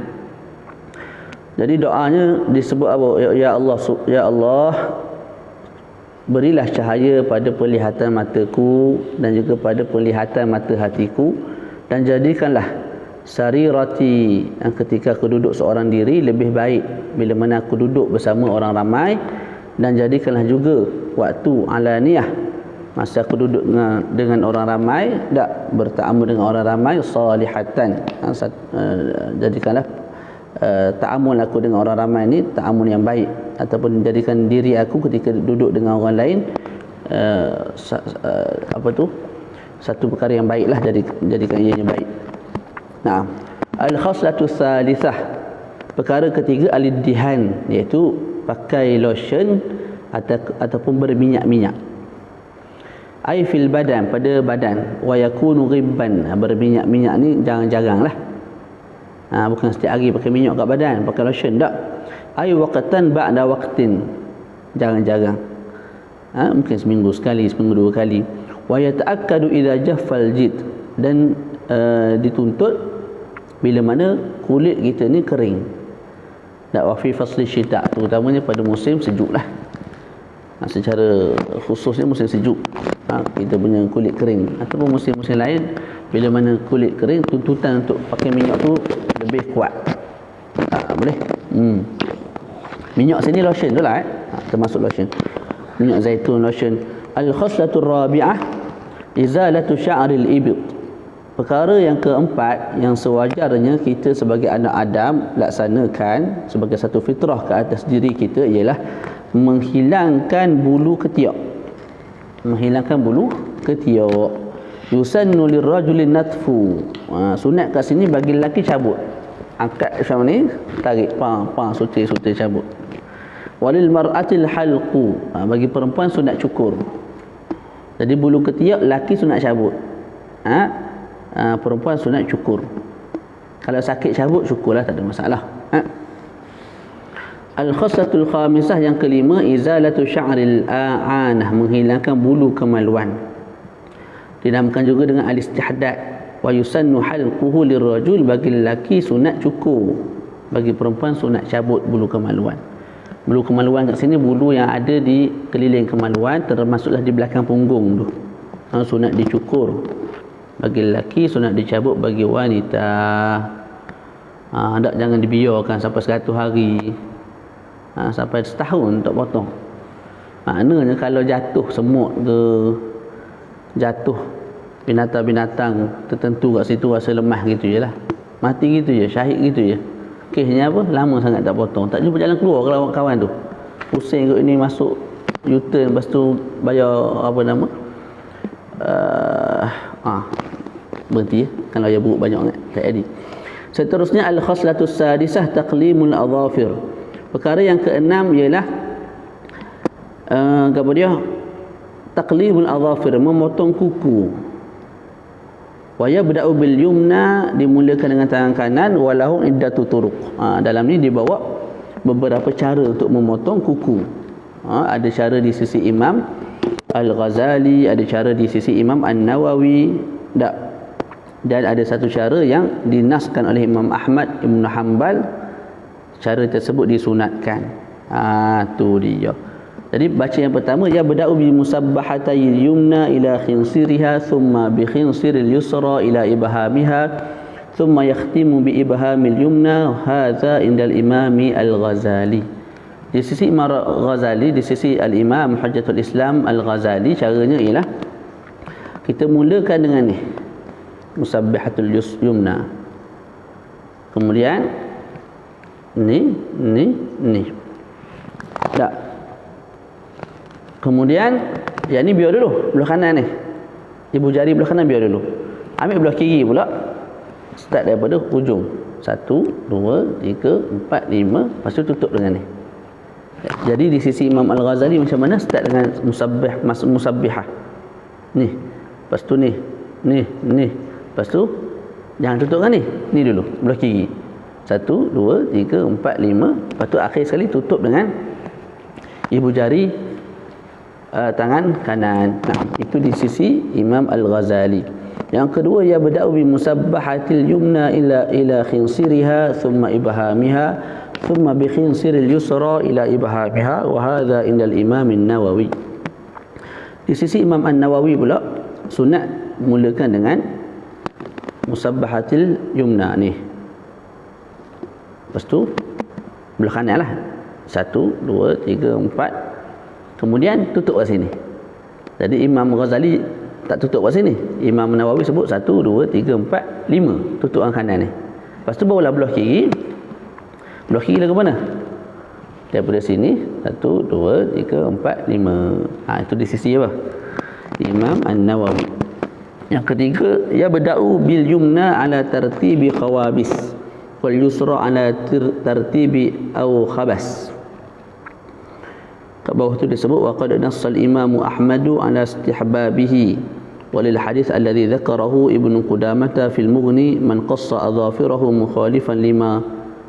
Jadi doanya disebut apa? Ya Allah, ya Allah, berilah cahaya pada penglihatan mataku dan juga pada penglihatan mata hatiku, dan jadikanlah sarirati, ketika aku duduk seorang diri lebih baik bila mana aku duduk bersama orang ramai, dan jadikanlah juga waktu alaniyah, masa aku duduk dengan orang ramai, tak bertamu dengan orang ramai, salihatan, jadikanlah ta'amul aku dengan orang ramai ni ta'amul yang baik, ataupun jadikan diri aku ketika duduk dengan orang lain satu perkara yang baiklah, jadikan ianya baik. Nah, al-khaslatu tsalitsah, perkara ketiga al-iddihan, iaitu pakai lotion ataupun berminyak-minyak. Ai fil badan, pada badan, wa yakunu ghibban, berminyak-minyak ni jarang-jaranglah. Bukan setiap hari pakai minyak kat badan, pakai lotion, tak. Ai waqtan ba'da waqtin, jarang-jarang. Mungkin seminggu sekali, seminggu 2 kali. Wa yata'akkadu idza jaffal jid, dan dituntut bila mana kulit kita ni kering. Tak, wa fi fasli syita, terutamanya pada musim sejuk lah. Secara khususnya musim sejuk, kita punya kulit kering, ataupun musim-musim lain bila mana kulit kering, tuntutan untuk pakai minyak tu lebih kuat. Boleh. Minyak sini lotion tu lah, termasuk lotion, minyak zaitun, lotion. Al-khaslatu rabi'ah izalatu sya'ril ibid, perkara yang keempat yang sewajarnya kita sebagai anak Adam laksanakan sebagai satu fitrah ke atas diri kita, ialah menghilangkan bulu ketiak. Menghilangkan bulu ketiak. Yusannu lirrajulin natfu, sunat kat sini bagi lelaki cabut, angkat macam ni, tarik sutir cabut. Walil mar'atil halqu, bagi perempuan sunat cukur. Jadi bulu ketiak lelaki sunat cabut, perempuan sunat cukur. Kalau sakit cabut, cukurlah, tak ada masalah. Al-khaslatul khamisah, yang kelima, izalatu sya'ril a'anah, menghilangkan bulu kemaluan. Dinamakan juga dengan al-istihdat. Wa yusannu halquhu lirrajul, bagi lelaki sunat cukur, bagi perempuan sunat cabut bulu kemaluan. Bulu kemaluan kat sini bulu yang ada di keliling kemaluan, termasuklah di belakang punggung tu, sunat dicukur bagi lelaki, sunat dicabut bagi wanita. Tak, jangan dibiarkan sampai 100 hari, sampai setahun tak potong. Maknanya kalau jatuh semut ke, jatuh binatang-binatang tertentu kat situ, rasa lemah gitu je lah, mati gitu je, syahid gitu je, kesnya apa, lama sangat tak potong, tak jumpa jalan keluar kalau kawan tu pusing kot ini, masuk U-turn, lepas tu bayar apa nama, berhenti kalau dia buruk banyak sangat, tak jadi. Seterusnya al-khaslatus sadisah taqlimul adhafir, perkara yang keenam ialah apa dia, taqlimul adhafir, memotong kuku. Wa yabda'u bil yumna, dimulakan dengan tangan kanan. Walahu iddatu turuq, dalam ni dibawa beberapa cara untuk memotong kuku. Ada cara di sisi Imam Al-Ghazali, ada cara di sisi Imam An-Nawawi, dan ada satu cara yang dinaskan oleh Imam Ahmad Ibn Hanbal. Cara tersebut disunatkan. Tu dia. Jadi baca yang pertama, ya bada'u bi musabbahatayil yumna ila khinsiriha, thumma bi khinsiril yusra ila ibhamiha, thumma yakhtimu bi ibhamil yumna. Hadza indal imami Al-Ghazali. Di sisi Imam Ghazali, di sisi Al-Imam Hujjatul Islam Al-Ghazali, caranya ialah kita mulakan dengan ni, musabbahatul yumna, kemudian ni tak, kemudian yang ni biar dulu belah kanan ni, ibu jari belah kanan biar dulu, Ambil belah kiri pula, start daripada hujung. 1, 2, 3, 4, 5, lepas tu tutup dengan ni. Jadi di sisi Imam Al-Ghazali macam mana? Start dengan musabbihah. Ni. Lepas tu ni. Lepas tu jangan tutup dengan ni. Ni dulu, belah kiri. 1, 2, 3, 4, 5. Lepas tu akhir sekali tutup dengan ibu jari tangan kanan. Nah, itu di sisi Imam Al-Ghazali. Yang kedua, ya bada'u bi musabbahatil yumna ila khinsiriha thumma ibhamiha thumma bi khinsiril yusra ila ibhamiha wa hadha indal Imam An-Nawawi. Di sisi Imam An-Nawawi pula sunat mulakan dengan musabbahatil yumna ni. Lepas tu belah kanan lah. 1, 2, 3, 4. Kemudian tutup kat sini. Jadi Imam Ghazali tak tutup kat sini. Imam Nawawi sebut 1, 2, 3, 4, 5. Tutup yang kanan ni. Lepas tu barulah belah kiri. Belah kiri lah ke mana? Daripada sini 1, 2, 3, 4, 5. Itu di sisi apa? Imam An-Nawawi. Yang ketiga, ya bada'u bil yumna ala tartibi khawabis wal yusra ala tartibi aw khabas. Kat bawah tu disebut wa qad nassal Imam Ahmad ala istihbabihi walil hadis alladhi dzakarahu Ibnu Qudamah fil Mughni man qassa adhafirahu mukhalifan lima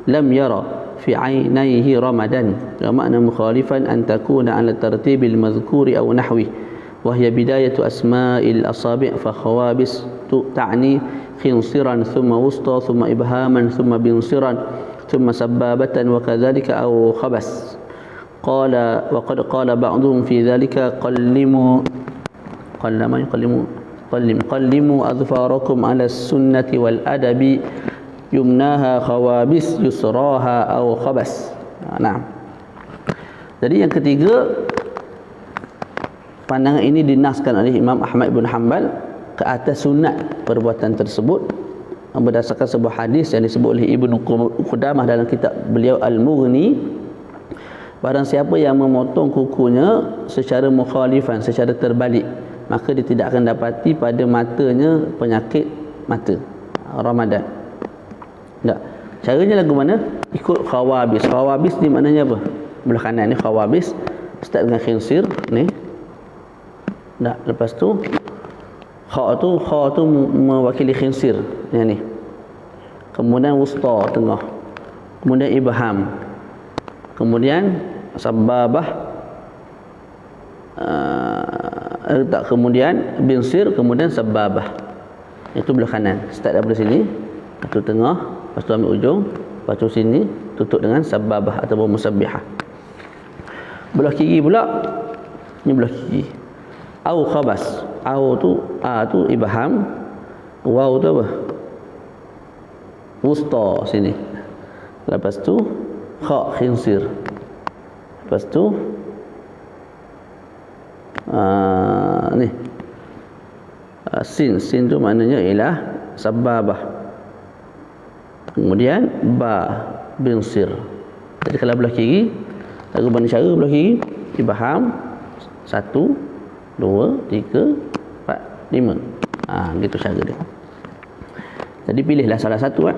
lam yara fi 'ainaihi ramadan wa ma'na mukhalifan an takuna ala tartibil madhkuri aw nahwi wa hiya bidayatu asma'il asabi' fa khawabis ta'ni khinsiran thumma wusta thumma ibhaman thumma binsiran thumma sababatan wa kadzalika aw khabas. Qala wa qad qala ba'dhum fi dhalika qallimu adfarakum ala sunnati wal adabi yumnaha khawabis yusraha aw khabas. Nah. Jadi yang ketiga, pandangan ini dinaskan oleh Imam Ahmad bin Hanbal ke atas sunat perbuatan tersebut berdasarkan sebuah hadis yang disebut oleh Ibnu Qudamah dalam kitab beliau Al-Mughni. Barang siapa yang memotong kukunya secara mukhalifan, secara terbalik, maka dia tidak akan dapati pada matanya penyakit mata Ramadan. Tak. Caranya lagu mana? Ikut khawabis. Khawabis ni maknanya apa? Belah kanan ni khawabis, start dengan khinsir ni. Tak. Lepas tu kha tu mewakili khinsir yang ni. Kemudian wusta tengah. Kemudian ibham. Kemudian sababah, kemudian binsir, kemudian sababah. Itu belah kanan. Start daripada sini, itu tengah, lepas tu ambil ujung, lepas tu sini tutup dengan sababah atau musabbihah. Belah kiri pula, ni belah kiri. Au khabas. Au tu tu ibham, waw tu apa? Wusta sini. Lepas tu kha khinsir. Lepas tu ni sin tu maknanya ialah sababah. Kemudian ba binsir. Jadi kalau belah kiri, lagu mana cara belah kiri? Ibham 1, 2, 3, 4, 5. Gitu cara dia. Jadi pilihlah salah satu kan.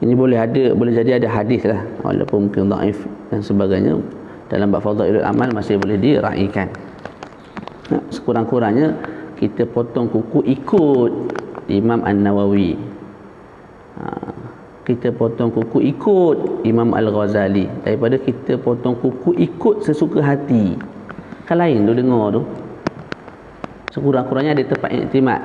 Ini boleh jadi ada hadis lah, walaupun mungkin dhaif dan sebagainya. Dalam bab fadailul amal masih boleh diraikan. Sekurang-kurangnya kita potong kuku ikut Imam An-Nawawi. Kita potong kuku ikut Imam Al-Ghazali daripada kita potong kuku ikut sesuka hati. Kan lain tu dengar tu. Sekurang-kurangnya ada tempat iktimat.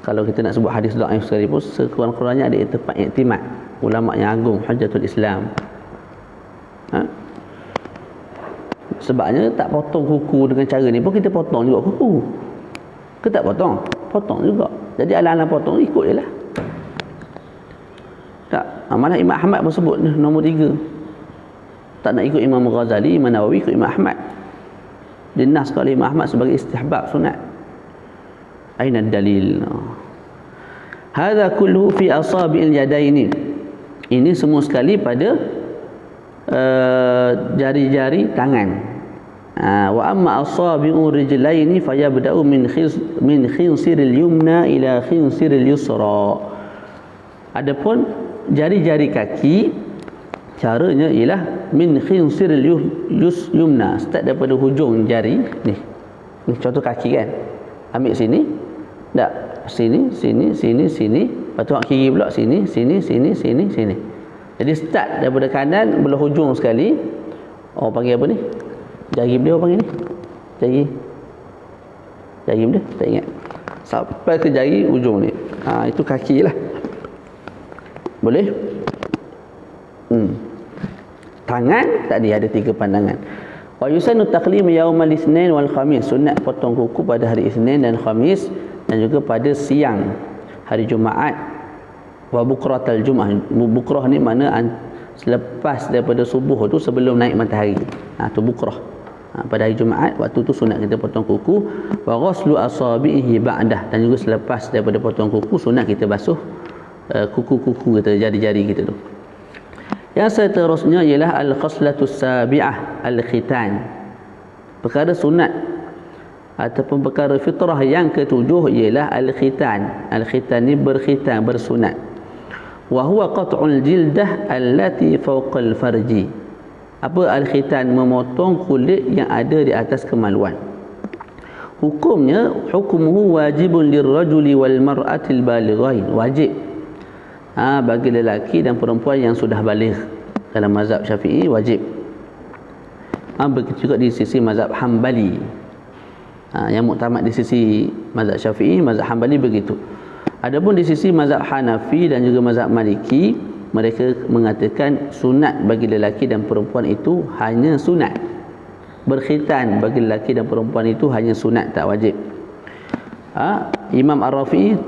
Kalau kita nak sebut hadis dhaif sekalipun, sekurang-kurangnya ada tempat iktimat ulama yang agung, Hujjatul Islam. Sebabnya tak potong kuku dengan cara ni pun kita potong juga kuku. Kita tak potong, potong juga. Jadi ala-ala potong ikut je lah. Tak, malah Imam Ahmad pun sebut nombor 3. Tak nak ikut Imam Ghazali, Imam Nawawi, ikut Imam Ahmad. Dinas oleh Imam Ahmad sebagai istihbab sunat. Aina dalil? Hadza kulluhu fi asabi'il yadaini. Ini semua sekali pada jari-jari tangan. Wa amma asabi'u rijlaini fayabda'u min khinsiril yumna ila khinsiril yusra. Adapun jari-jari kaki, caranya ialah min khinsiril yumna, start daripada hujung jari ni. Ni contoh kaki kan. Ambil sini. Tak, sini. Lepas tu kiri pula sini. Jadi start daripada kanan belah hujung sekali. Orang panggil apa ni? Jari beliau panggil ni. Jari benda tak ingat. Sampai ke jari ujung ni. Itu kaki lah. Boleh? Tangan tadi ada 3 pandangan. Wa yusannu taqlim yaumal itsnain wal khamis. Sunat potong kuku pada hari Isnin dan Khamis, dan juga pada siang hari Jumaat. Wa bukratal Jumaah. Bukrah ni mana selepas daripada subuh tu, sebelum naik matahari. Tu bukrah. Pada hari Jumaat, waktu tu sunat kita potong kuku. Wa ghuslu asabihi ba'dah, dan juga selepas daripada potong kuku, sunat kita basuh kuku-kuku kita, jari-jari kita tu. Yang seterusnya ialah al-khaslatus sabi'ah, al-khitan. Perkara sunat ataupun perkara fitrah yang ketujuh ialah al-khitan. Al-khitan ni berkhitan, bersunat. Wa huwa qat'ul jildah allati fawqal farji. Apa al-khitan? Memotong kulit yang ada di atas kemaluan. Hukumnya, hukmuhu wajibun lirrajuli wal mar'atil balighain. Wajib bagi lelaki dan perempuan yang sudah baligh. Dalam mazhab Syafi'i wajib. Begitu juga di sisi mazhab Hambali. Yang muktamad di sisi mazhab Syafi'i, mazhab Hambali begitu. Adapun di sisi mazhab Hanafi dan juga mazhab Maliki, mereka mengatakan sunat bagi lelaki dan perempuan itu hanya sunat. Berkhitan bagi lelaki dan perempuan itu hanya sunat, tak wajib. Imam Ar-Rafi'i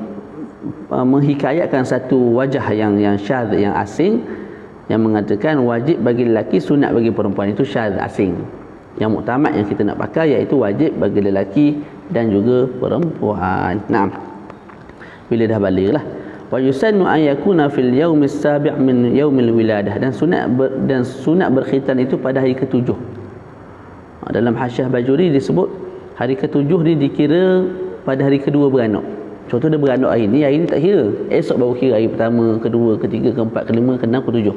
menghikayatkan satu wajah yang syadz, yang asing, yang mengatakan wajib bagi lelaki, sunat bagi perempuan. Itu syadz, asing. Yang muktamad yang kita nak pakai iaitu wajib bagi lelaki dan juga perempuan. Bila dah baligh lah. Wa yusannu an yakuna fil yaumis sabi' min yaumil wiladah, dan sunat berkhitan itu pada hari ke-7. Dalam Hasyiah Bajuri disebut hari ke-7 ni dikira pada hari kedua beranak. Contoh dia beranak hari ni tak kira. Esok baru kira hari pertama, kedua, ketiga, keempat, kelima, keenam, ketujuh.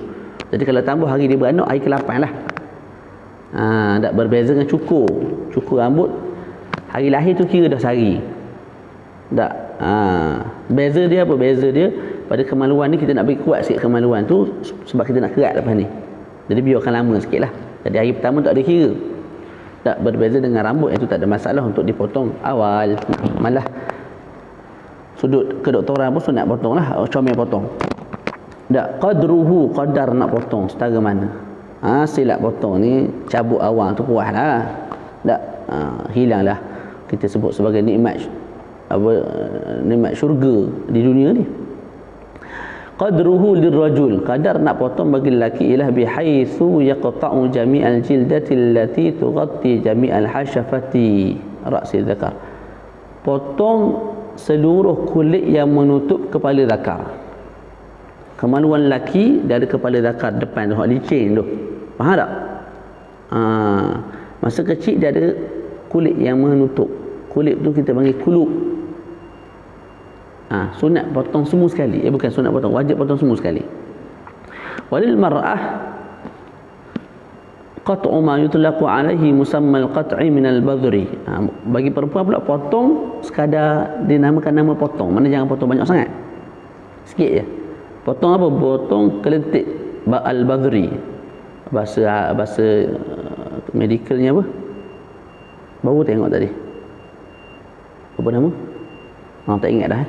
Jadi kalau tambah hari dia beranak, hari ke-8 lah. Tak berbeza dengan cukur rambut. Hari lahir tu kira dah sehari. Tak. Beza dia apa? Beza dia pada kemaluan ni, kita nak bagi kuat sikit kemaluan tu sebab kita nak kerat lepas ni. Jadi biarkan lama sikit lah. Jadi hari pertama tak ada kira. Tak berbeza dengan rambut, itu tak ada masalah untuk dipotong awal. Malah sudut kedoktoran pun sunat potong lah. Comel potong. Tak, qadruhu, qadar nak potong setara mana. Silap potong ni cabut awang tu puas lah. Tak, hilang lah. Kita sebut sebagai nikmat syurga di dunia ni. Qadruhu lirrajul, qadar nak potong bagi lelaki ialah bihaitsu yaqta'u jami'al jildati allati tughatti jami'al hashafati ra'si dzakar. Potong seluruh kulit yang menutup kepala zakar. Kemaluan lelaki dari kepala zakar depan tu, hak licin tu. Faham tak? Masa kecil dia ada kulit yang menutup. Kulit tu kita panggil kulub. Sunat potong semua sekali. Bukan sunat potong, wajib potong semua sekali. Walil mar'ah qat'u ma yutlaqu alaihi musamma al-qat'i min al-badri. Bagi perempuan pula potong sekadar dinamakan nama potong. Mana jangan potong banyak sangat. Sikit je. Potong apa? Potong kelentik al-badri. Bahasa medikalnya apa? Baru tengok tadi. Apa nama? Tak ingat dah.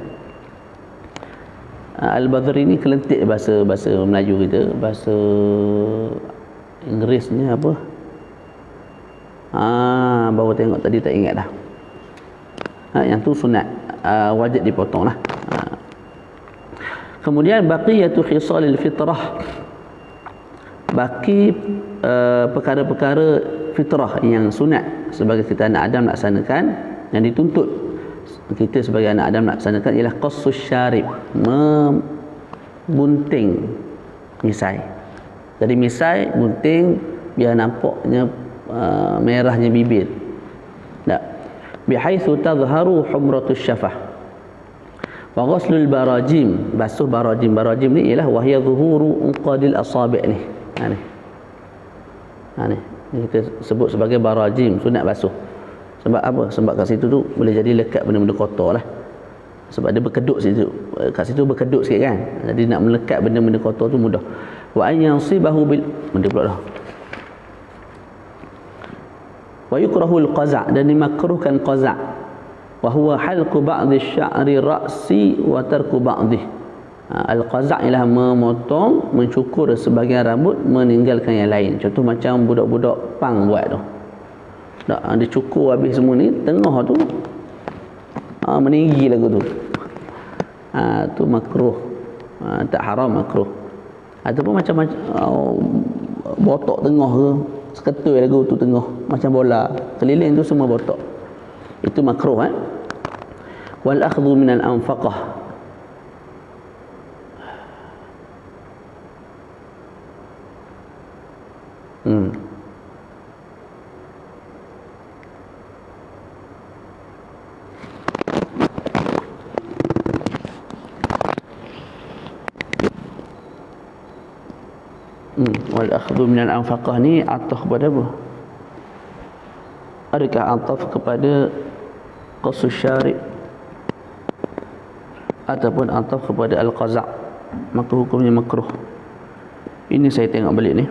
Al-badri ni kelentik bahasa Melayu kita. Bahasa Inggerisnya apa? Baru tengok tadi, tak ingat dah. Yang tu sunat, wajib dipotong lah. Kemudian baqiyatu khisalil fitrah. Baki perkara-perkara fitrah yang sunat sebagai kita anak Adam laksanakan, yang dituntut kita sebagai anak Adam laksanakan ialah qassus syarib, membunting misai. Jadi misai, gunting biar nampaknya merahnya bibir. Tak. Bihaitsu tadhharu humratus syafah. Wa ghuslul barajim, basuh barajim. Barajim ni ialah wahya zuhuru unqadil asabi' ni. Ni kita sebut sebagai barajim, sunat basuh. Sebab apa? Sebab kat situ tu boleh jadi lekat benda-benda kotor lah. Sebab dia berkedut situ. Kat situ berkedut sikit kan. Jadi nak melekat benda-benda kotor tu mudah. Wa an yansibahu bil benda pula dah. Wa yukrahul qaza', dan dimakruhkan qaza'. Wa huwa halqu ba'dhi sya'ri ra'si wa tarku ba'dhi. Al-qaza' ialah memotong, mencukur sebahagian rambut, meninggalkan yang lain. Contoh macam budak-budak pang buat tu. Tak, dia cukur habis semua ni, tengah tu meninggi lagu tu. Tu makruh. Tak haram, makruh. Ataupun macam botok tengah ke, seketui lagu tu tengah, macam bola keliling tu semua botok. Itu makruh. Wal akhdhu min al anfaqah. Wal akhdhu min al anfaqah ni ataf kepada apa? Adakah ataf kepada qasus syari' ataupun ataf kepada al-qaza'? Maka hukumnya makruh. Ini saya tengok balik ni.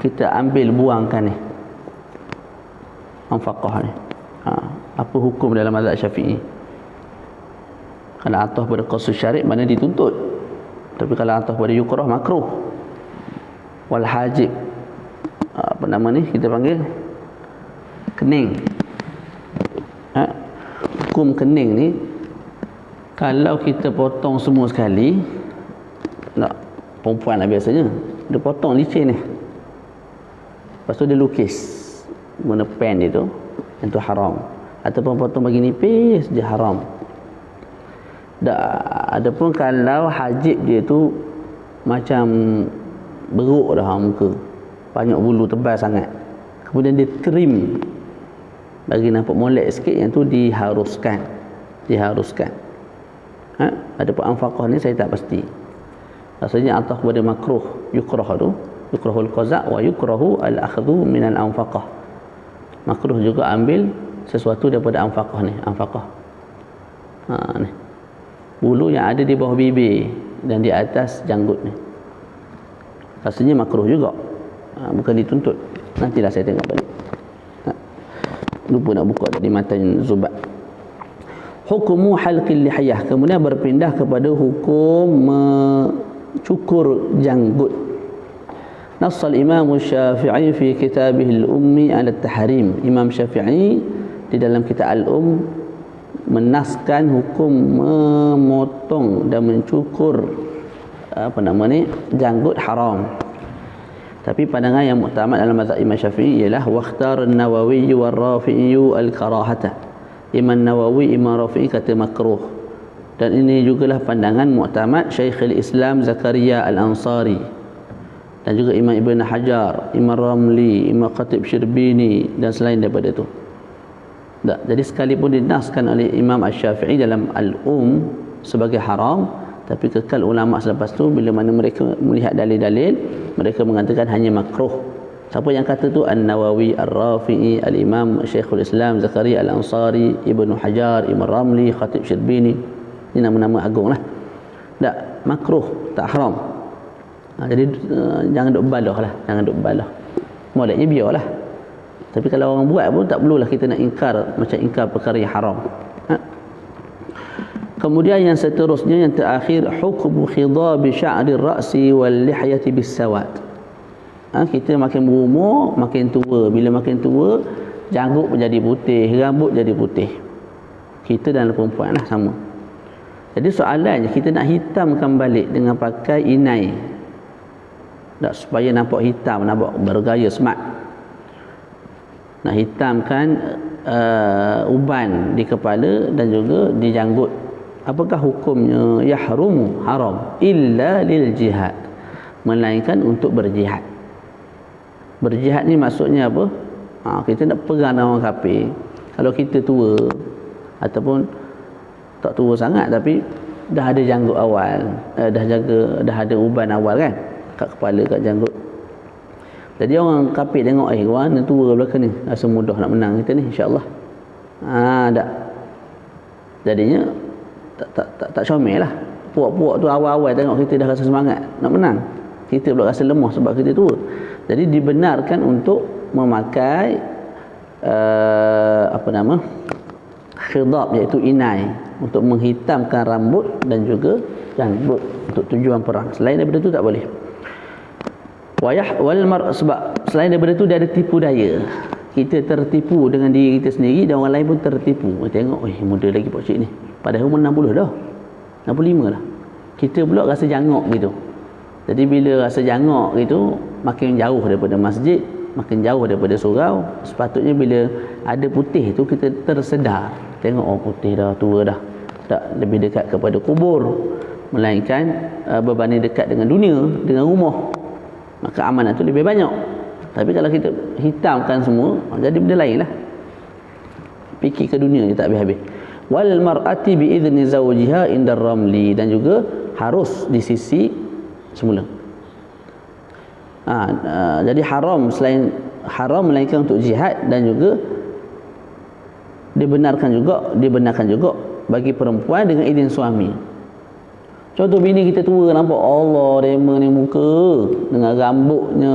Kita ambil buangkan ni anfaqah ni. Apa hukum dalam mazhab Syafi'i? Kalau ataf pada qasus syari' mana dituntut. Tapi kalau ataf pada yukrah, makruh. Wal hajib, apa nama ni kita panggil, kening. Hukum kening ni, kalau kita potong semua sekali, tak, perempuan lah biasanya, dia potong licin ni, lepas tu dia lukis guna pen itu, yang tu haram. Ataupun potong bagi nipis, dia haram. Adapun kalau hajib dia tu macam beruk dah muka, banyak bulu tebal sangat, kemudian dia trim bagi nampak molek sikit, yang tu diharuskan. Adapun anfaqah ni saya tak pasti. Rasanya ataf pada makruh, yukrah tu, yukrahul qaza' wa yukrahu al-akhdhu min al-anfaqah. Makruh juga ambil sesuatu daripada anfaqah ni. Anfaqah ni bulu yang ada di bawah bibir dan di atas janggut ni, rasanya makruh juga. Bukan dituntut. Nantilah saya tengok balik. Lupa nak buka tadi matan Zubat. Hukumu halqil lihiyah, kemudian berpindah kepada hukum mencukur janggut. Nassal Imam Syafi'i fi kitabih al-ummi ala tahrim. Imam Syafi'i di dalam kitab al-um menaskan hukum memotong dan mencukur janggut haram. Tapi pandangan yang muktamad dalam mazhab Imam Syafi'i ialah waqtar an-Nawawi wa ar-Rafi'i al-karahata. Imam Nawawi, Imam Rafi'i kata makruh. Dan ini jugalah pandangan muktamad Syekhul Islam Zakaria Al-Ansari, dan juga Imam Ibn Hajar, Imam Ramli, Imam Khatib Syirbini dan selain daripada itu. Jadi sekalipun dinaskan oleh Imam Asy-Syafi'i dalam Al-Um sebagai haram, tapi kekal ulama selepas tu bila mana mereka melihat dalil-dalil, mereka mengatakan hanya makruh. Siapa yang kata tu? An-Nawawi, Ar-Rafi'i, Al-Imam Syekhul Islam Zakaria Al-Ansari, Ibn Hajar, Imam Ramli, Khatib Syirbini. Ini nama-nama agung lah. Tak, makruh, tak haram. Jadi jangan duk balah lah, jangan duk balah. Moleknya biarlah. Tapi kalau orang buat pun tak perlulah kita nak ingkar, macam ingkar perkara yang haram. Kemudian yang seterusnya, yang terakhir, hukmu khidab sya'ri ra'si wal lihyati bis sawad. Kita makin berumur, makin tua. Bila makin tua, janggut pun jadi putih, rambut jadi putih. Kita dan perempuan lah sama. Jadi soalannya, kita nak hitamkan balik dengan pakai inai, tak, supaya nampak hitam, nampak bergaya, smart. Nak hitamkan uban di kepala dan juga di janggut. Apakah hukumnya? Yahrum, haram, illa lil jihad, melainkan untuk berjihad. Berjihad ni maksudnya apa? Kita nak perang dengan orang kafir. Kalau kita tua ataupun tak tua sangat tapi dah ada janggut awal, dah ada uban awal kan kat kepala, kat janggut. Jadi orang kafir tengok orang ni tua belakang ni, rasa mudah nak menang kita ni insya-Allah. Tak. Jadinya tak comel lah. Puak-puak tu awal-awal tengok kita dah rasa semangat nak menang. Kita pula rasa lemah sebab kita tua. Jadi dibenarkan untuk memakai khidab, iaitu inai, untuk menghitamkan rambut dan juga janggut untuk tujuan perang. Selain daripada itu tak boleh. Sebab selain daripada itu dia ada tipu daya. Kita tertipu dengan diri kita sendiri dan orang lain pun tertipu. Tengok, muda lagi pak cik ni. Padahal umur 60 dah. 65 lah. Kita pula rasa jangok gitu. Jadi bila rasa jangok gitu, makin jauh daripada masjid, makin jauh daripada surau. Sepatutnya bila ada putih tu kita tersedar. Tengok putih dah, tua dah. Tak lebih dekat kepada kubur, melainkan berbanding dekat dengan dunia, dengan rumah. Maka amanah tu lebih banyak. Tapi kalau kita hitamkan semua, jadi benda lain lah. Fikir ke dunia je tak habis-habis. Wal mar'ati bi idzni zawjiha indar ramli, dan juga harus di sisi semula. Jadi haram, selain haram melainkan untuk jihad, dan juga dibenarkan juga bagi perempuan dengan izin suami. Contoh bini kita tua, nampak Allah rema ni muka dengan rambutnya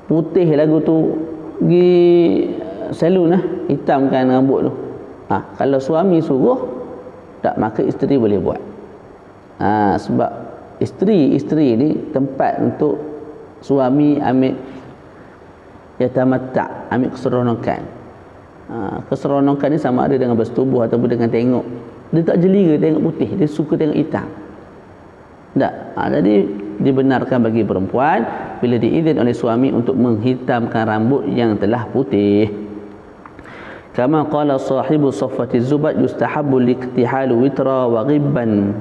putih lagu tu, pergi salon hitamkan rambut tu. Kalau suami suruh tak, maka isteri boleh buat. Sebab isteri ni tempat untuk suami ambil yatamatta, ambil keseronokan. Keseronokan ni sama ada dengan bersetubuh ataupun dengan tengok. Dia tak jeliga tengok putih, dia suka tengok hitam. Tak. Jadi dibenarkan bagi perempuan bila diizin oleh suami untuk menghitamkan rambut yang telah putih. Kama qala sahibu saffati zubat yustahabbu liqtihalu witra wa ghibban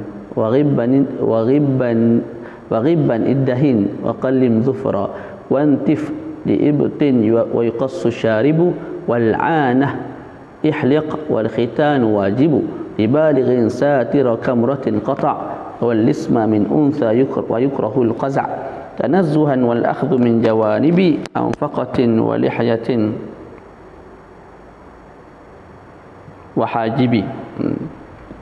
iddahin wa qallim dhufra wa antif li ibtin wa yuqassu syaribu wal 'anah ihliq wal khitan wajibu libalighin satira kamratin qata' wal lisma min untha wa yukrahu al qaza' tanazzuhan wal akhdhu min jawanibi anfaqatin wa lihyatin wa hajibi.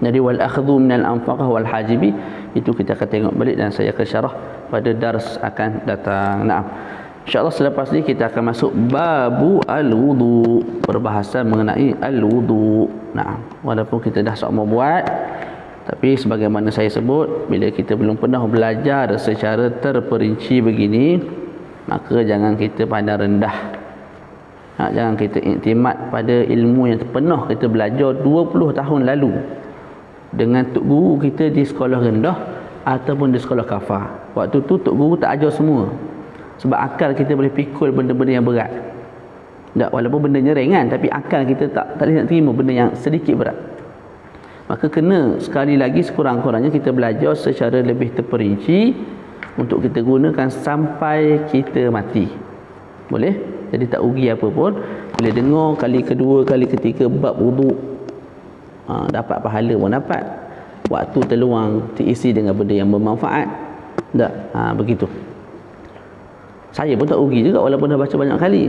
Jadi wal akhdhu min al anfaqah wal hajibi itu kita akan tengok balik dan saya akan syarah pada dars akan datang. Naam. InsyaAllah selepas ni kita akan masuk babu al-wudu, perbahasan mengenai al-wudu. Walaupun kita dah sama buat, tapi sebagaimana saya sebut, bila kita belum pernah belajar secara terperinci begini, maka jangan kita pandang rendah. Jangan kita iktimat pada ilmu yang pernah kita belajar 20 tahun lalu dengan tok guru kita di sekolah rendah ataupun di sekolah kafah. Waktu tu tok guru tak ajar semua. Sebab akal kita boleh pikul benda-benda yang berat. Tak, walaupun benda ringan, tapi akal kita tak boleh nak terima benda yang sedikit berat. Maka kena sekali lagi sekurang-kurangnya kita belajar secara lebih terperinci untuk kita gunakan sampai kita mati. Boleh? Jadi tak rugi apa pun bila dengar kali kedua, kali ketiga bab wudu. Dapat pahala pun dapat. Waktu terluang terisi dengan benda yang bermanfaat. Tak? Begitu. Saya pun tak rugi juga walaupun dah baca banyak kali.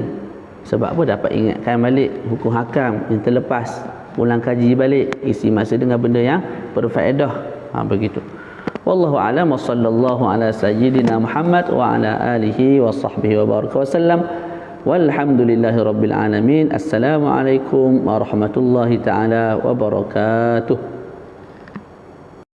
Sebab apa? Dapat ingatkan balik hukum hakam yang terlepas, ulang kaji balik, isi masa dengan benda yang berfaedah. Begitu. Wallahu a'lam wa sallallahu ala sayyidina Muhammad wa ala alihi wa sahbihi wa baraka wasallam. Walhamdulillahi rabbil alamin. Assalamualaikum warahmatullahi taala wabarakatuh.